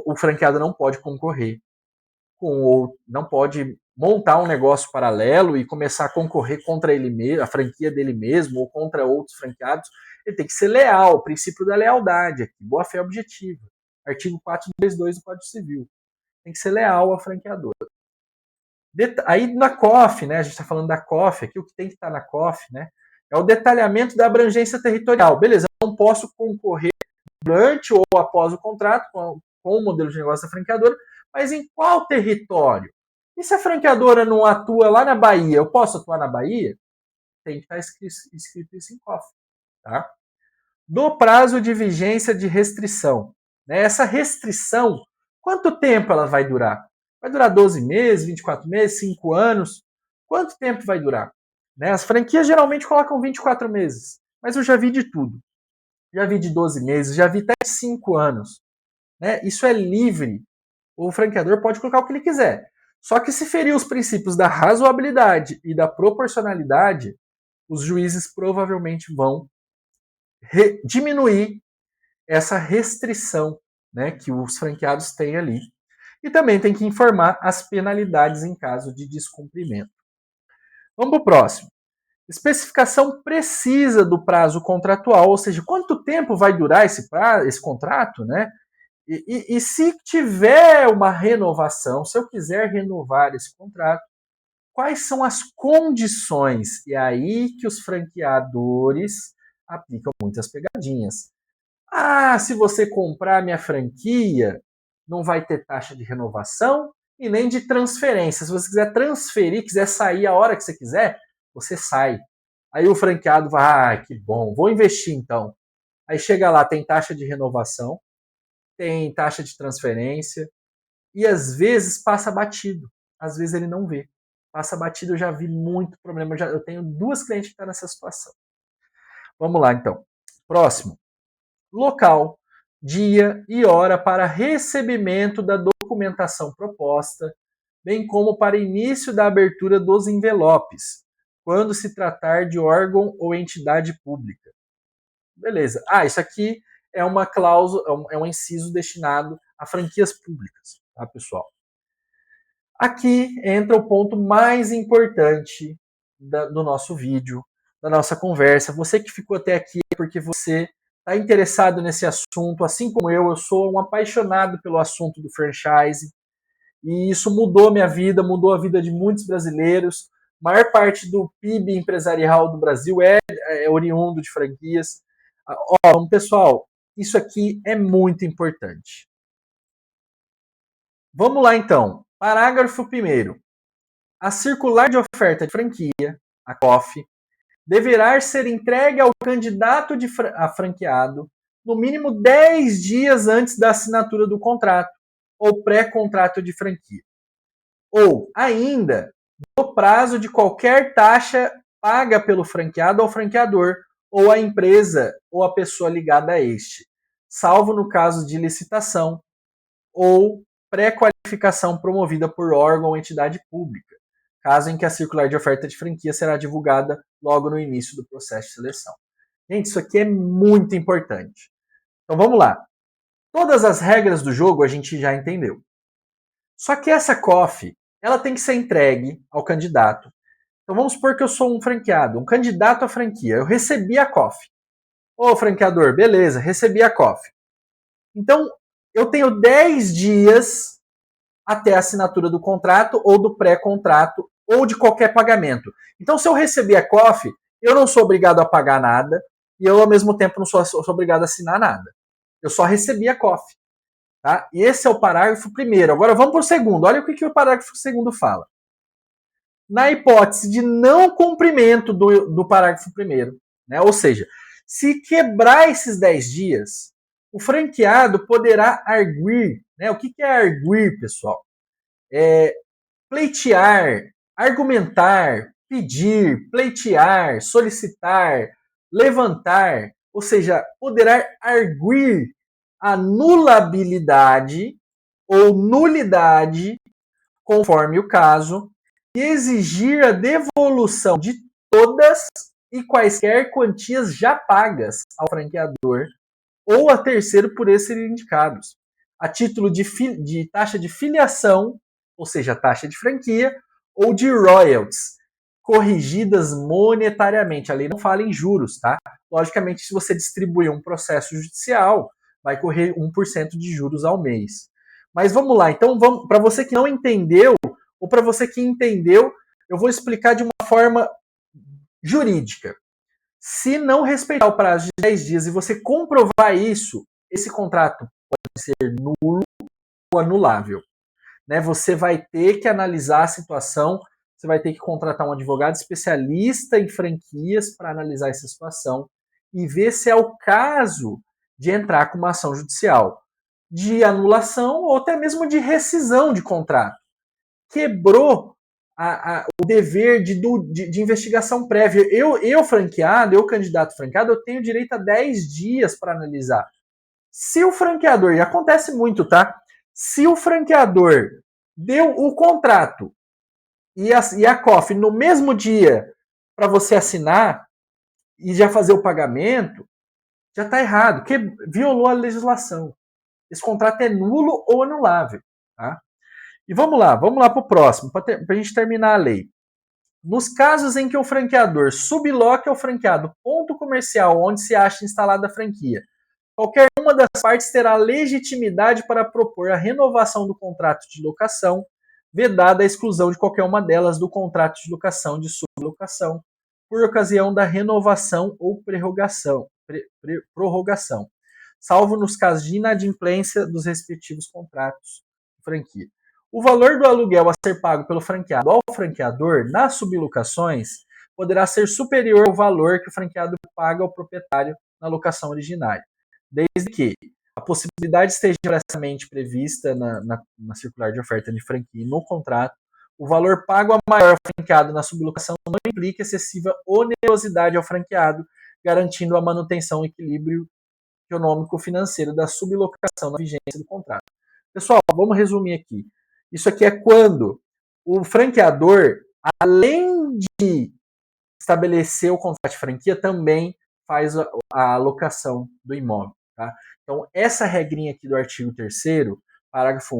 o franqueado não pode concorrer ou não pode montar um negócio paralelo e começar a concorrer contra ele mesmo, a franquia dele mesmo ou contra outros franqueados. Ele tem que ser leal, o princípio da lealdade aqui, boa-fé objetiva. Artigo 422 do Código Civil. Tem que ser leal ao franqueador. Aí na COF, né, a gente está falando da COF, aqui o que tem que estar na COF, né, é o detalhamento da abrangência territorial. Beleza, eu não posso concorrer durante ou após o contrato com o modelo de negócio da franqueadora, mas em qual território? E se a franqueadora não atua lá na Bahia, eu posso atuar na Bahia? Tem que estar escrito isso em COF. Tá? Do prazo de vigência de restrição. Né? Essa restrição, quanto tempo ela vai durar? Vai durar 12 meses, 24 meses, 5 anos? Quanto tempo vai durar? Né? As franquias geralmente colocam 24 meses, mas eu já vi de tudo. Já vi de 12 meses, já vi até 5 anos. Né? Isso é livre. O franqueador pode colocar o que ele quiser. Só que se ferir os princípios da razoabilidade e da proporcionalidade, os juízes provavelmente vão diminuir essa restrição, né, que os franqueados têm ali. E também tem que informar as penalidades em caso de descumprimento. Vamos para o próximo. Especificação precisa do prazo contratual, ou seja, quanto tempo vai durar esse contrato, né? E se tiver uma renovação, se eu quiser renovar esse contrato, quais são as condições? E é aí que os franqueadores aplicam muitas pegadinhas. Ah, se você comprar minha franquia, não vai ter taxa de renovação e nem de transferência. Se você quiser transferir, quiser sair a hora que você quiser, você sai. Aí o franqueado vai, que bom, vou investir então. Aí chega lá, tem taxa de renovação, tem taxa de transferência e às vezes passa batido. Às vezes ele não vê. Passa batido, eu já vi muito problema. Eu tenho 2 clientes que estão nessa situação. Vamos lá então. Próximo. Local, dia e hora para recebimento da documentação proposta, bem como para início da abertura dos envelopes, quando se tratar de órgão ou entidade pública. Beleza. Isso aqui é uma cláusula, é um inciso destinado a franquias públicas, tá, pessoal? Aqui entra o ponto mais importante do nosso vídeo, da nossa conversa. Você que ficou até aqui porque você está interessado nesse assunto, assim como eu sou um apaixonado pelo assunto do franchise, e isso mudou minha vida, mudou a vida de muitos brasileiros. A maior parte do PIB empresarial do Brasil é oriundo de franquias. Pessoal, isso aqui é muito importante. Vamos lá, então. Parágrafo 1º. A circular de oferta de franquia, a COF, deverá ser entregue ao candidato a franqueado no mínimo 10 dias antes da assinatura do contrato ou pré-contrato de franquia. Ou, ainda, no prazo de qualquer taxa paga pelo franqueado ao franqueador ou a empresa ou a pessoa ligada a este, salvo no caso de licitação ou pré-qualificação promovida por órgão ou entidade pública, caso em que a circular de oferta de franquia será divulgada logo no início do processo de seleção. Gente, isso aqui é muito importante. Então vamos lá. Todas as regras do jogo a gente já entendeu. Só que essa COF, ela tem que ser entregue ao candidato. Então vamos supor que eu sou um franqueado, um candidato à franquia. Eu recebi a COF. Ô, franqueador, beleza, recebi a COF. Então, eu tenho 10 dias até a assinatura do contrato ou do pré-contrato ou de qualquer pagamento. Então, se eu receber a COF, eu não sou obrigado a pagar nada e eu, ao mesmo tempo, não sou obrigado a assinar nada. Eu só recebi a COF. Tá? E esse é o parágrafo primeiro. Agora vamos para o segundo. Olha o que o parágrafo segundo fala. Na hipótese de não cumprimento do parágrafo primeiro, né? Ou seja, se quebrar esses 10 dias, o franqueado poderá arguir. Né? O que é arguir, pessoal? É pleitear, argumentar, pedir, pleitear, solicitar, levantar, ou seja, poderá arguir a nulabilidade ou nulidade, conforme o caso, e exigir a devolução de todas e quaisquer quantias já pagas ao franqueador ou a terceiro por eles serem indicados, a título de taxa de filiação, ou seja, taxa de franquia, ou de royalties, corrigidas monetariamente. A lei não fala em juros, tá? Logicamente, se você distribuir um processo judicial, vai correr 1% de juros ao mês. Mas vamos lá, então para você que não entendeu, ou para você que entendeu, eu vou explicar de uma forma jurídica. Se não respeitar o prazo de 10 dias e você comprovar isso, esse contrato pode ser nulo ou anulável. Né? Você vai ter que analisar a situação, você vai ter que contratar um advogado especialista em franquias para analisar essa situação e ver se é o caso de entrar com uma ação judicial de anulação ou até mesmo de rescisão de contrato. Quebrou o dever de investigação prévia. Eu franqueado, eu candidato franqueado, eu tenho direito a 10 dias para analisar. Se o franqueador, e acontece muito, tá? Se o franqueador deu o contrato e a COF no mesmo dia para você assinar e já fazer o pagamento, já está errado, que violou a legislação. Esse contrato é nulo ou anulável. Tá? E vamos lá para o próximo, para a gente terminar a lei. Nos casos em que o franqueador subloque ao franqueado ponto comercial onde se acha instalada a franquia, qualquer uma das partes terá legitimidade para propor a renovação do contrato de locação, vedada a exclusão de qualquer uma delas do contrato de locação de sublocação, por ocasião da renovação ou prorrogação, salvo nos casos de inadimplência dos respectivos contratos de franquia. O valor do aluguel a ser pago pelo franqueado ao franqueador nas sublocações poderá ser superior ao valor que o franqueado paga ao proprietário na locação originária, desde que a possibilidade esteja expressamente prevista na circular de oferta de franquia e no contrato, o valor pago a maior ao franqueado na sublocação não implica excessiva onerosidade ao franqueado, garantindo a manutenção e equilíbrio econômico-financeiro da sublocação na vigência do contrato. Pessoal, vamos resumir aqui. Isso aqui é quando o franqueador, além de estabelecer o contrato de franquia, também faz a alocação do imóvel. Tá? Então, essa regrinha aqui do artigo 3º, parágrafo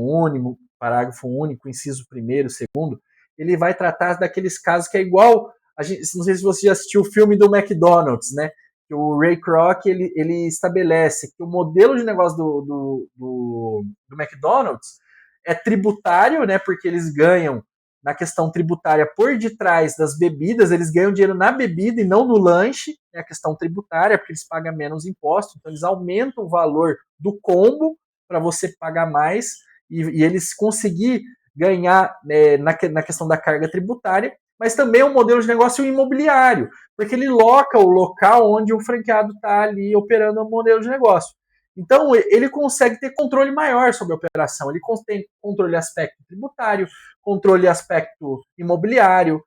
único, inciso 1º, 2º, ele vai tratar daqueles casos que é igual, não sei se você já assistiu o filme do McDonald's, né? Que o Ray Kroc, ele estabelece que o modelo de negócio do McDonald's é tributário, né? Porque eles ganham na questão tributária por detrás das bebidas, eles ganham dinheiro na bebida e não no lanche, é a questão tributária, porque eles pagam menos impostos, então eles aumentam o valor do combo para você pagar mais e eles conseguir ganhar na questão da carga tributária, mas também é um modelo de negócio imobiliário, porque ele loca o local onde o franqueado está ali operando o modelo de negócio. Então, ele consegue ter controle maior sobre a operação, ele tem controle aspecto tributário, controle aspecto imobiliário,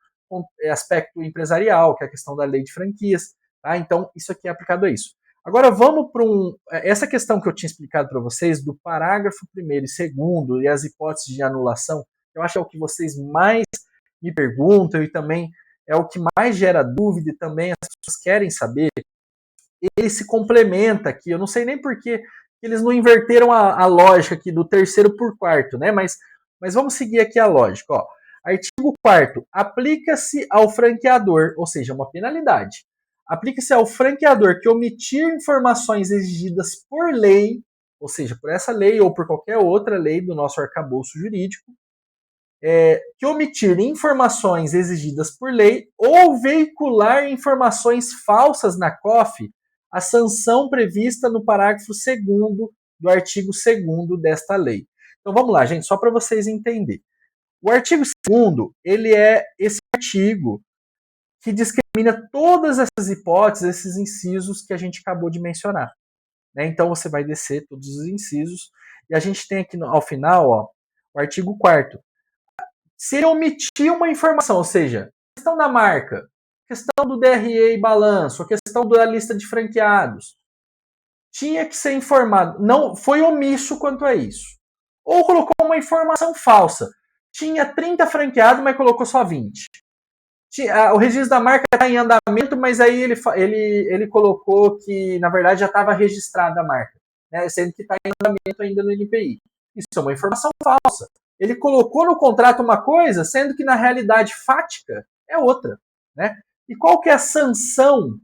aspecto empresarial, que é a questão da lei de franquias. Tá? Então, isso aqui é aplicado a isso. Agora, vamos para essa questão que eu tinha explicado para vocês, do parágrafo 1º e 2º e as hipóteses de anulação, eu acho que é o que vocês mais me perguntam e também é o que mais gera dúvida e também as pessoas querem saber. Ele se complementa aqui, eu não sei nem por que eles não inverteram a lógica aqui do 3º por 4º, né? Mas vamos seguir aqui a lógica. Ó. Artigo 4º, aplica-se ao franqueador, ou seja, uma penalidade. Aplica-se ao franqueador que omitir informações exigidas por lei, ou seja, por essa lei ou por qualquer outra lei do nosso arcabouço jurídico, que omitir informações exigidas por lei ou veicular informações falsas na COF, a sanção prevista no parágrafo 2º do artigo 2º desta lei. Então vamos lá, gente, só para vocês entenderem. O artigo 2º, ele é esse artigo que discrimina todas essas hipóteses, esses incisos que a gente acabou de mencionar. Né? Então você vai descer todos os incisos, e a gente tem aqui ao final, ó, o artigo 4º. Se ele omitir uma informação, ou seja, questão da marca, questão do DRE e balanço, a questão da lista de franqueados, tinha que ser informado, não foi omisso quanto a isso. Ou colocou uma informação falsa. Tinha 30 franqueados, mas colocou só 20. O registro da marca está em andamento, mas aí ele colocou que, na verdade, já estava registrada a marca, né, sendo que está em andamento ainda no NPI. Isso é uma informação falsa. Ele colocou no contrato uma coisa, sendo que na realidade fática é outra. Né? E qual que é a sanção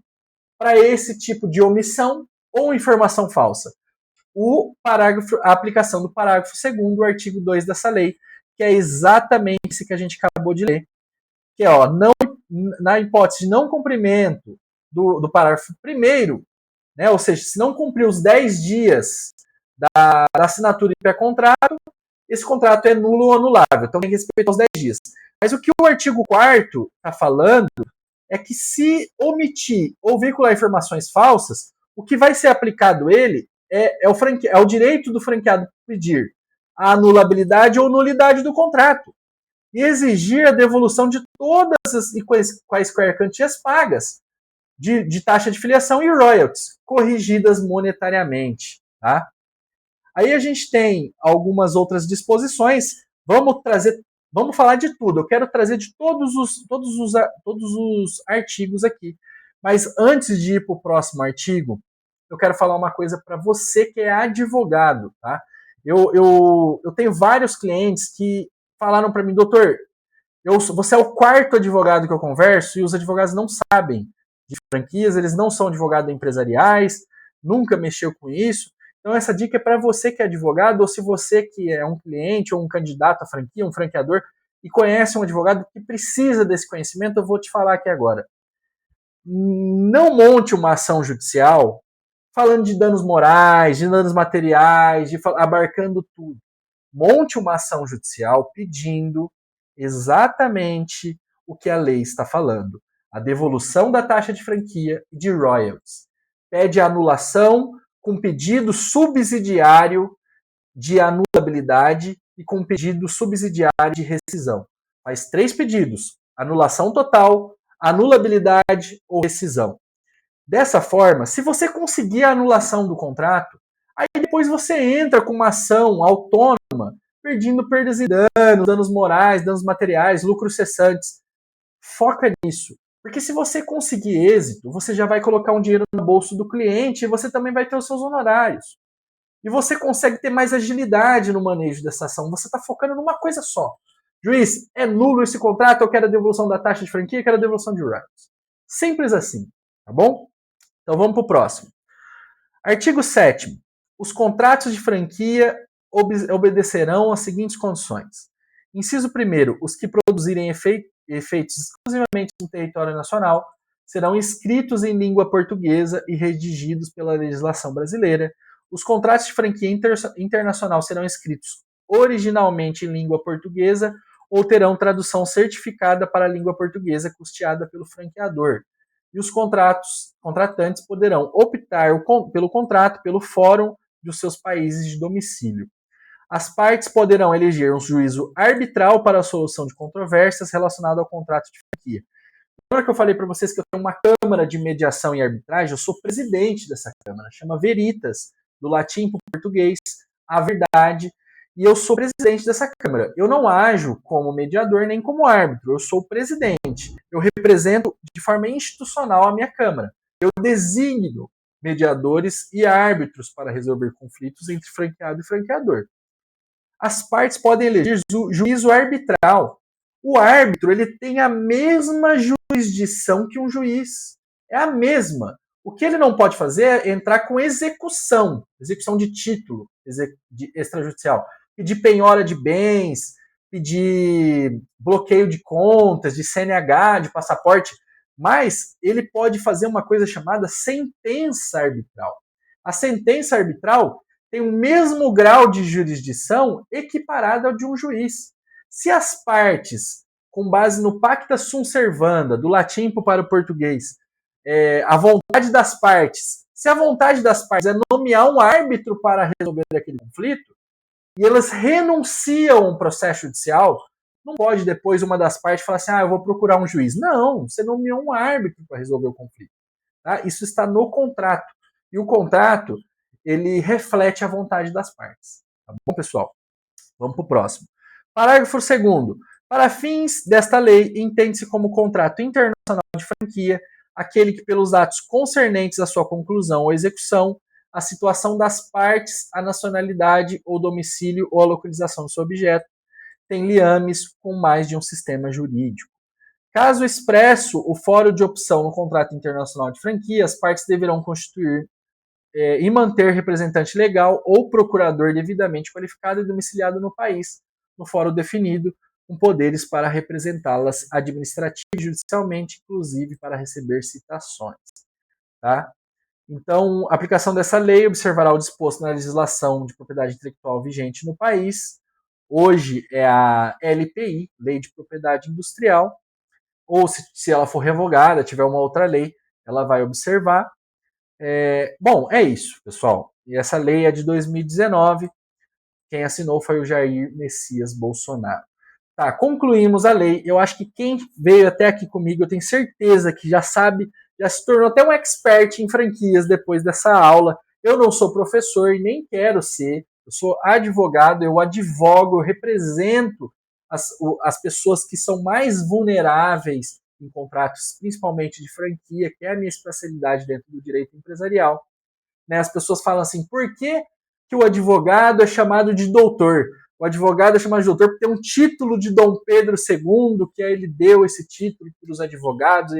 para esse tipo de omissão ou informação falsa? A aplicação do parágrafo 2º do artigo 2 dessa lei, que é exatamente esse que a gente acabou de ler, que é, ó, não, na hipótese de não cumprimento do parágrafo 1º, né, ou seja, se não cumprir os 10 dias da assinatura de pré-contrato, esse contrato é nulo ou anulável, então tem que respeitar os 10 dias. Mas o que o artigo 4º está falando é que se omitir ou veicular informações falsas, o que vai ser aplicado é o direito do franqueado pedir a anulabilidade ou nulidade do contrato e exigir a devolução de todas as e quaisquer quantias pagas de taxa de filiação e royalties, corrigidas monetariamente. Tá? Aí a gente tem algumas outras disposições. Vamos falar de tudo. Eu quero trazer de todos os artigos aqui. Mas antes de ir para o próximo artigo, eu quero falar uma coisa para você que é advogado. Tá? Eu tenho vários clientes que falaram para mim, doutor, você é o 4º advogado que eu converso e os advogados não sabem de franquias, eles não são advogados empresariais, nunca mexeu com isso. Então essa dica é para você que é advogado ou se você que é um cliente ou um candidato à franquia, um franqueador e conhece um advogado que precisa desse conhecimento, eu vou te falar aqui agora. Não monte uma ação judicial falando de danos morais, de danos materiais, abarcando tudo. Monte uma ação judicial pedindo exatamente o que a lei está falando. A devolução da taxa de franquia e de royalties. Pede a anulação com pedido subsidiário de anulabilidade e com pedido subsidiário de rescisão. Faz 3 pedidos: anulação total, anulabilidade ou rescisão. Dessa forma, se você conseguir a anulação do contrato, aí depois você entra com uma ação autônoma, pedindo perdas e danos, danos morais, danos materiais, lucros cessantes. Foca nisso. Porque se você conseguir êxito, você já vai colocar um dinheiro no bolso do cliente e você também vai ter os seus honorários. E você consegue ter mais agilidade no manejo dessa ação. Você está focando numa coisa só. Juiz, é nulo esse contrato, eu quero a devolução da taxa de franquia, eu quero a devolução de royalties. Simples assim, tá bom? Então vamos para o próximo. Artigo 7º. Os contratos de franquia obedecerão às seguintes condições. Inciso 1º. Os que produzirem efeitos exclusivamente no território nacional serão escritos em língua portuguesa e redigidos pela legislação brasileira. Os contratos de franquia internacional serão escritos originalmente em língua portuguesa ou terão tradução certificada para a língua portuguesa custeada pelo franqueador. E os contratantes poderão optar pelo contrato pelo fórum dos seus países de domicílio. As partes poderão eleger um juízo arbitral para a solução de controvérsias relacionadas ao contrato de franquia. Lembra que eu falei para vocês que eu tenho uma Câmara de Mediação e Arbitragem? Eu sou presidente dessa Câmara, chama Veritas, do latim para o português, a verdade, e eu sou presidente dessa Câmara. Eu não ajo como mediador nem como árbitro, eu sou o presidente. Eu represento de forma institucional a minha Câmara. Eu designo mediadores e árbitros para resolver conflitos entre franqueado e franqueador. As partes podem eleger juízo arbitral. O árbitro ele tem a mesma jurisdição que um juiz. É a mesma. O que ele não pode fazer é entrar com execução de título. extrajudicial. Pedir penhora de bens, pedir bloqueio de contas, de CNH, de passaporte, mas ele pode fazer uma coisa chamada sentença arbitral. A sentença arbitral tem o mesmo grau de jurisdição equiparado ao de um juiz. Se as partes, com base no pacta sunt servanda, do latim para o português, a vontade das partes, se a vontade das partes é nomear um árbitro para resolver aquele conflito, e elas renunciam a um processo judicial, não pode depois uma das partes falar assim, eu vou procurar um juiz. Não, você nomeou um árbitro para resolver o conflito. Tá? Isso está no contrato. E o contrato, ele reflete a vontade das partes. Tá bom, pessoal? Vamos para o próximo. Parágrafo 2º. Para fins desta lei, entende-se como contrato internacional de franquia aquele que, pelos atos concernentes à sua conclusão ou execução, a situação das partes, a nacionalidade ou domicílio ou a localização do seu objeto, tem liames com mais de um sistema jurídico. Caso expresso o fórum de opção no contrato internacional de franquia, as partes deverão constituir e manter representante legal ou procurador devidamente qualificado e domiciliado no país, no fórum definido, com poderes para representá-las administrativa e judicialmente, inclusive para receber citações. Tá? Então, a aplicação dessa lei observará o disposto na legislação de propriedade intelectual vigente no país. Hoje é a LPI, Lei de Propriedade Industrial, ou se ela for revogada, tiver uma outra lei, ela vai observar. Bom, é isso, pessoal. E essa lei é de 2019. Quem assinou foi o Jair Messias Bolsonaro. Tá, concluímos a lei. Eu acho que quem veio até aqui comigo, eu tenho certeza que já sabe, já se tornou até um expert em franquias depois dessa aula. Eu não sou professor e nem quero ser. Eu sou advogado, eu advogo, eu represento as pessoas que são mais vulneráveis em contratos, principalmente de franquia, que é a minha especialidade dentro do direito empresarial. Né? As pessoas falam assim, por que o advogado é chamado de doutor? O advogado é chamado de doutor porque tem um título de Dom Pedro II, que ele deu esse título para os advogados.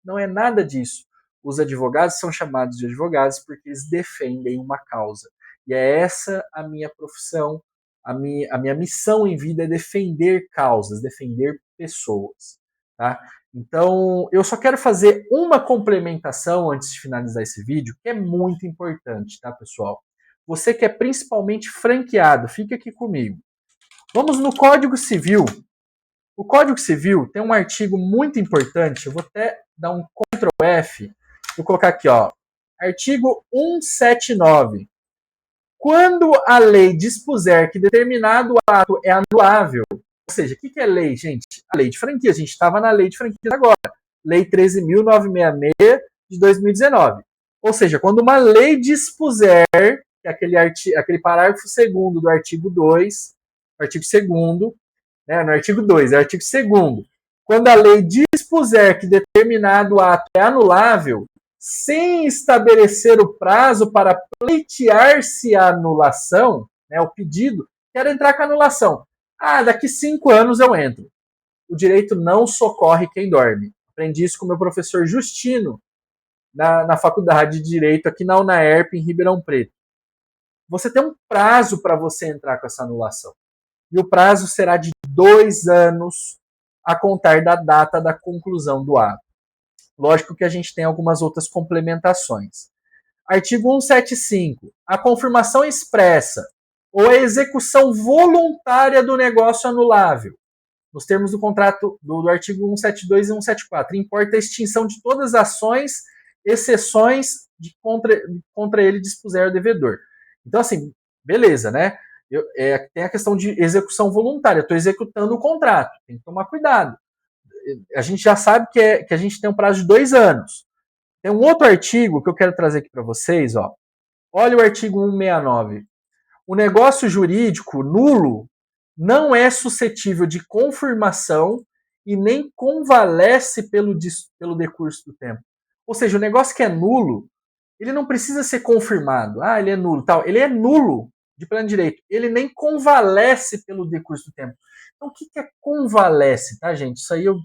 Não é nada disso. Os advogados são chamados de advogados porque eles defendem uma causa. E é essa a minha profissão, a minha missão em vida é defender causas, defender pessoas. Tá? Então, eu só quero fazer uma complementação antes de finalizar esse vídeo, que é muito importante, tá, pessoal? Você que é principalmente franqueado, fica aqui comigo. Vamos no Código Civil. O Código Civil tem um artigo muito importante, eu vou até dar um Ctrl F, vou colocar aqui, ó, artigo 179. Quando a lei dispuser que determinado ato é anulável, ou seja, o que é lei, gente? A lei de franquia, a gente estava na lei de franquia agora, Lei 13.966 de 2019. Ou seja, quando uma lei dispuser, que é aquele parágrafo 2º do artigo 2, artigo 2º, né, no artigo 2, é o artigo 2º, quando a lei dispuser que determinado ato é anulável, sem estabelecer o prazo para pleitear-se a anulação, né, o pedido, quero entrar com a anulação. Daqui 5 anos eu entro. O direito não socorre quem dorme. Aprendi isso com o meu professor Justino, na Faculdade de Direito, aqui na UNAERP, em Ribeirão Preto. Você tem um prazo para você entrar com essa anulação. E o prazo será de 2 anos a contar da data da conclusão do ato. Lógico que a gente tem algumas outras complementações. Artigo 175. A confirmação expressa ou a execução voluntária do negócio anulável, nos termos do contrato do artigo 172 e 174, importa a extinção de todas as ações, exceções de contra ele dispuser o devedor. Então, assim, beleza, né? Tem a questão de execução voluntária. Eu estou executando o contrato. Tem que tomar cuidado. A gente já sabe que a gente tem um prazo de 2 anos. Tem um outro artigo que eu quero trazer aqui para vocês. Ó. Olha o artigo 169. O negócio jurídico nulo não é suscetível de confirmação e nem convalesce pelo decurso do tempo. Ou seja, o negócio que é nulo, ele não precisa ser confirmado. Ele é nulo, tal. Ele é nulo de pleno direito. Ele nem convalesce pelo decurso do tempo. Então, o que é convalesce, tá, gente? Isso aí eu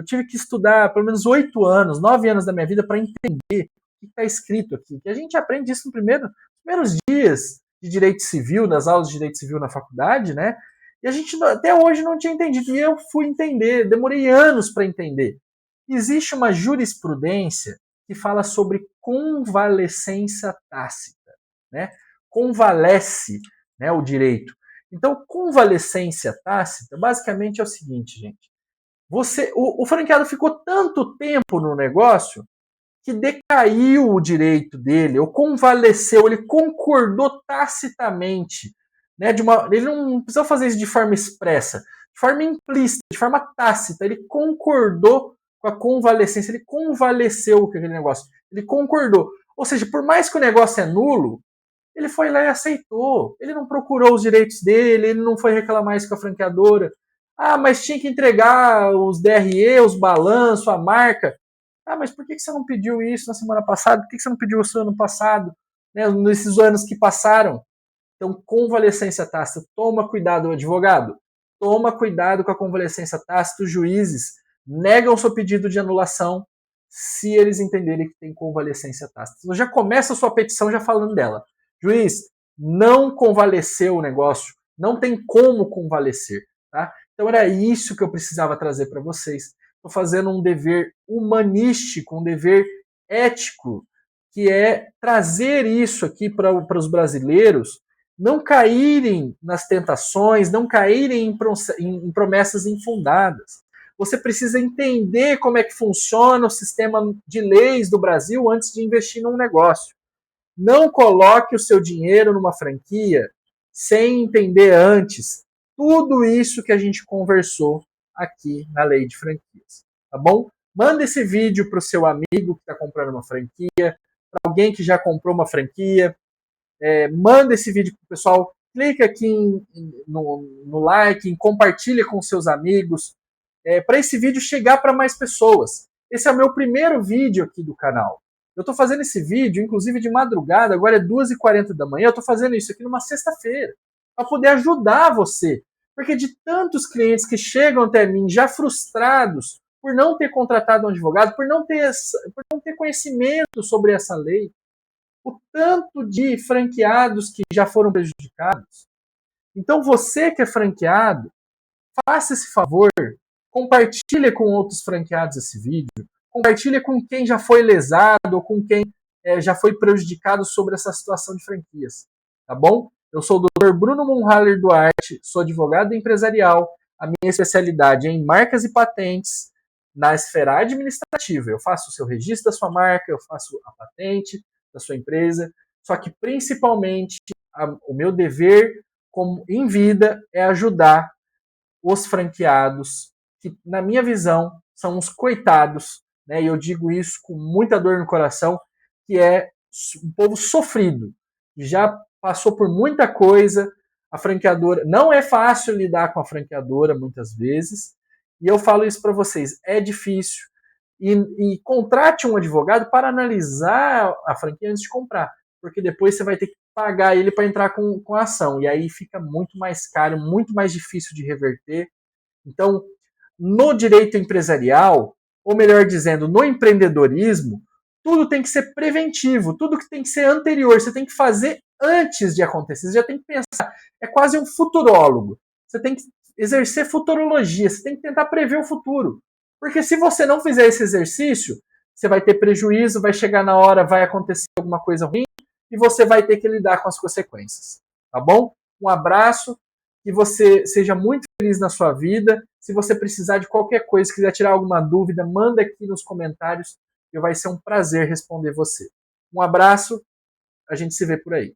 tive que estudar pelo menos 8 anos, 9 anos da minha vida para entender o que está escrito aqui. Que a gente aprende isso nos primeiros dias de direito civil, das aulas de direito civil na faculdade, né? E a gente até hoje não tinha entendido. E eu fui entender, demorei anos para entender. Existe uma jurisprudência que fala sobre convalescência tácita, né? Convalesce, né, o direito. Então, convalescência tácita, basicamente é o seguinte, gente. O franqueado ficou tanto tempo no negócio que decaiu o direito dele, ou convalesceu, ele concordou tacitamente, né? Ele não precisou fazer isso de forma expressa, de forma implícita, de forma tácita. Ele concordou com a convalescência, ele convalesceu com aquele negócio, ele concordou. Ou seja, por mais que o negócio é nulo, ele foi lá e aceitou. Ele não procurou os direitos dele, ele não foi reclamar isso com a franqueadora. Ah, mas tinha que entregar os DRE, os balanços, a marca. Ah, mas por que você não pediu isso na semana passada? Por que você não pediu isso no ano passado? Né, nesses anos que passaram? Então, convalescência tácita. Toma cuidado, advogado. Toma cuidado com a convalescência tácita. Os juízes negam seu pedido de anulação se eles entenderem que tem convalescência tácita. Então, já começa a sua petição já falando dela. Juiz, não convaleceu o negócio. Não tem como convalescer. Tá? Então, era isso que eu precisava trazer para vocês. Estou fazendo um dever humanístico, um dever ético, que é trazer isso aqui para os brasileiros não caírem nas tentações, não caírem em promessas infundadas. Você precisa entender como é que funciona o sistema de leis do Brasil antes de investir num negócio. Não coloque o seu dinheiro numa franquia sem entender antes tudo isso que a gente conversou aqui na lei de franquias, tá bom? Manda esse vídeo para o seu amigo que está comprando uma franquia, para alguém que já comprou uma franquia, manda esse vídeo para o pessoal, clica aqui no like, compartilha com seus amigos, para esse vídeo chegar para mais pessoas. Esse é o meu primeiro vídeo aqui do canal. Eu estou fazendo esse vídeo, inclusive de madrugada, agora é 2h40 da manhã, eu estou fazendo isso aqui numa sexta-feira, para poder ajudar você. Porque de tantos clientes que chegam até mim já frustrados por não ter contratado um advogado, por não ter conhecimento sobre essa lei, o tanto de franqueados que já foram prejudicados. Então você que é franqueado, faça esse favor, compartilhe com outros franqueados esse vídeo, compartilhe com quem já foi lesado ou com quem já foi prejudicado sobre essa situação de franquias, tá bom? Eu sou o Dr. Bruno Munhaler Duarte, sou advogado empresarial, a minha especialidade é em marcas e patentes na esfera administrativa. Eu faço o seu registro da sua marca, eu faço a patente da sua empresa, só que principalmente o meu dever em vida é ajudar os franqueados, que na minha visão são os coitados, né? E eu digo isso com muita dor no coração, que é um povo sofrido, já passou por muita coisa. A franqueadora, não é fácil lidar com a franqueadora muitas vezes, e eu falo isso para vocês, é difícil. E contrate um advogado para analisar a franquia antes de comprar, porque depois você vai ter que pagar ele para entrar com a ação, e aí fica muito mais caro, muito mais difícil de reverter. Então, no direito empresarial, ou melhor dizendo, no empreendedorismo, tudo tem que ser preventivo, tudo que tem que ser anterior, você tem que fazer antes de acontecer, você já tem que pensar, é quase um futurólogo, você tem que exercer futurologia, você tem que tentar prever o futuro, porque se você não fizer esse exercício, você vai ter prejuízo, vai chegar na hora, vai acontecer alguma coisa ruim, e você vai ter que lidar com as consequências, tá bom? Um abraço, que você seja muito feliz na sua vida. Se você precisar de qualquer coisa, quiser tirar alguma dúvida, manda aqui nos comentários, que vai ser um prazer responder você. Um abraço, a gente se vê por aí.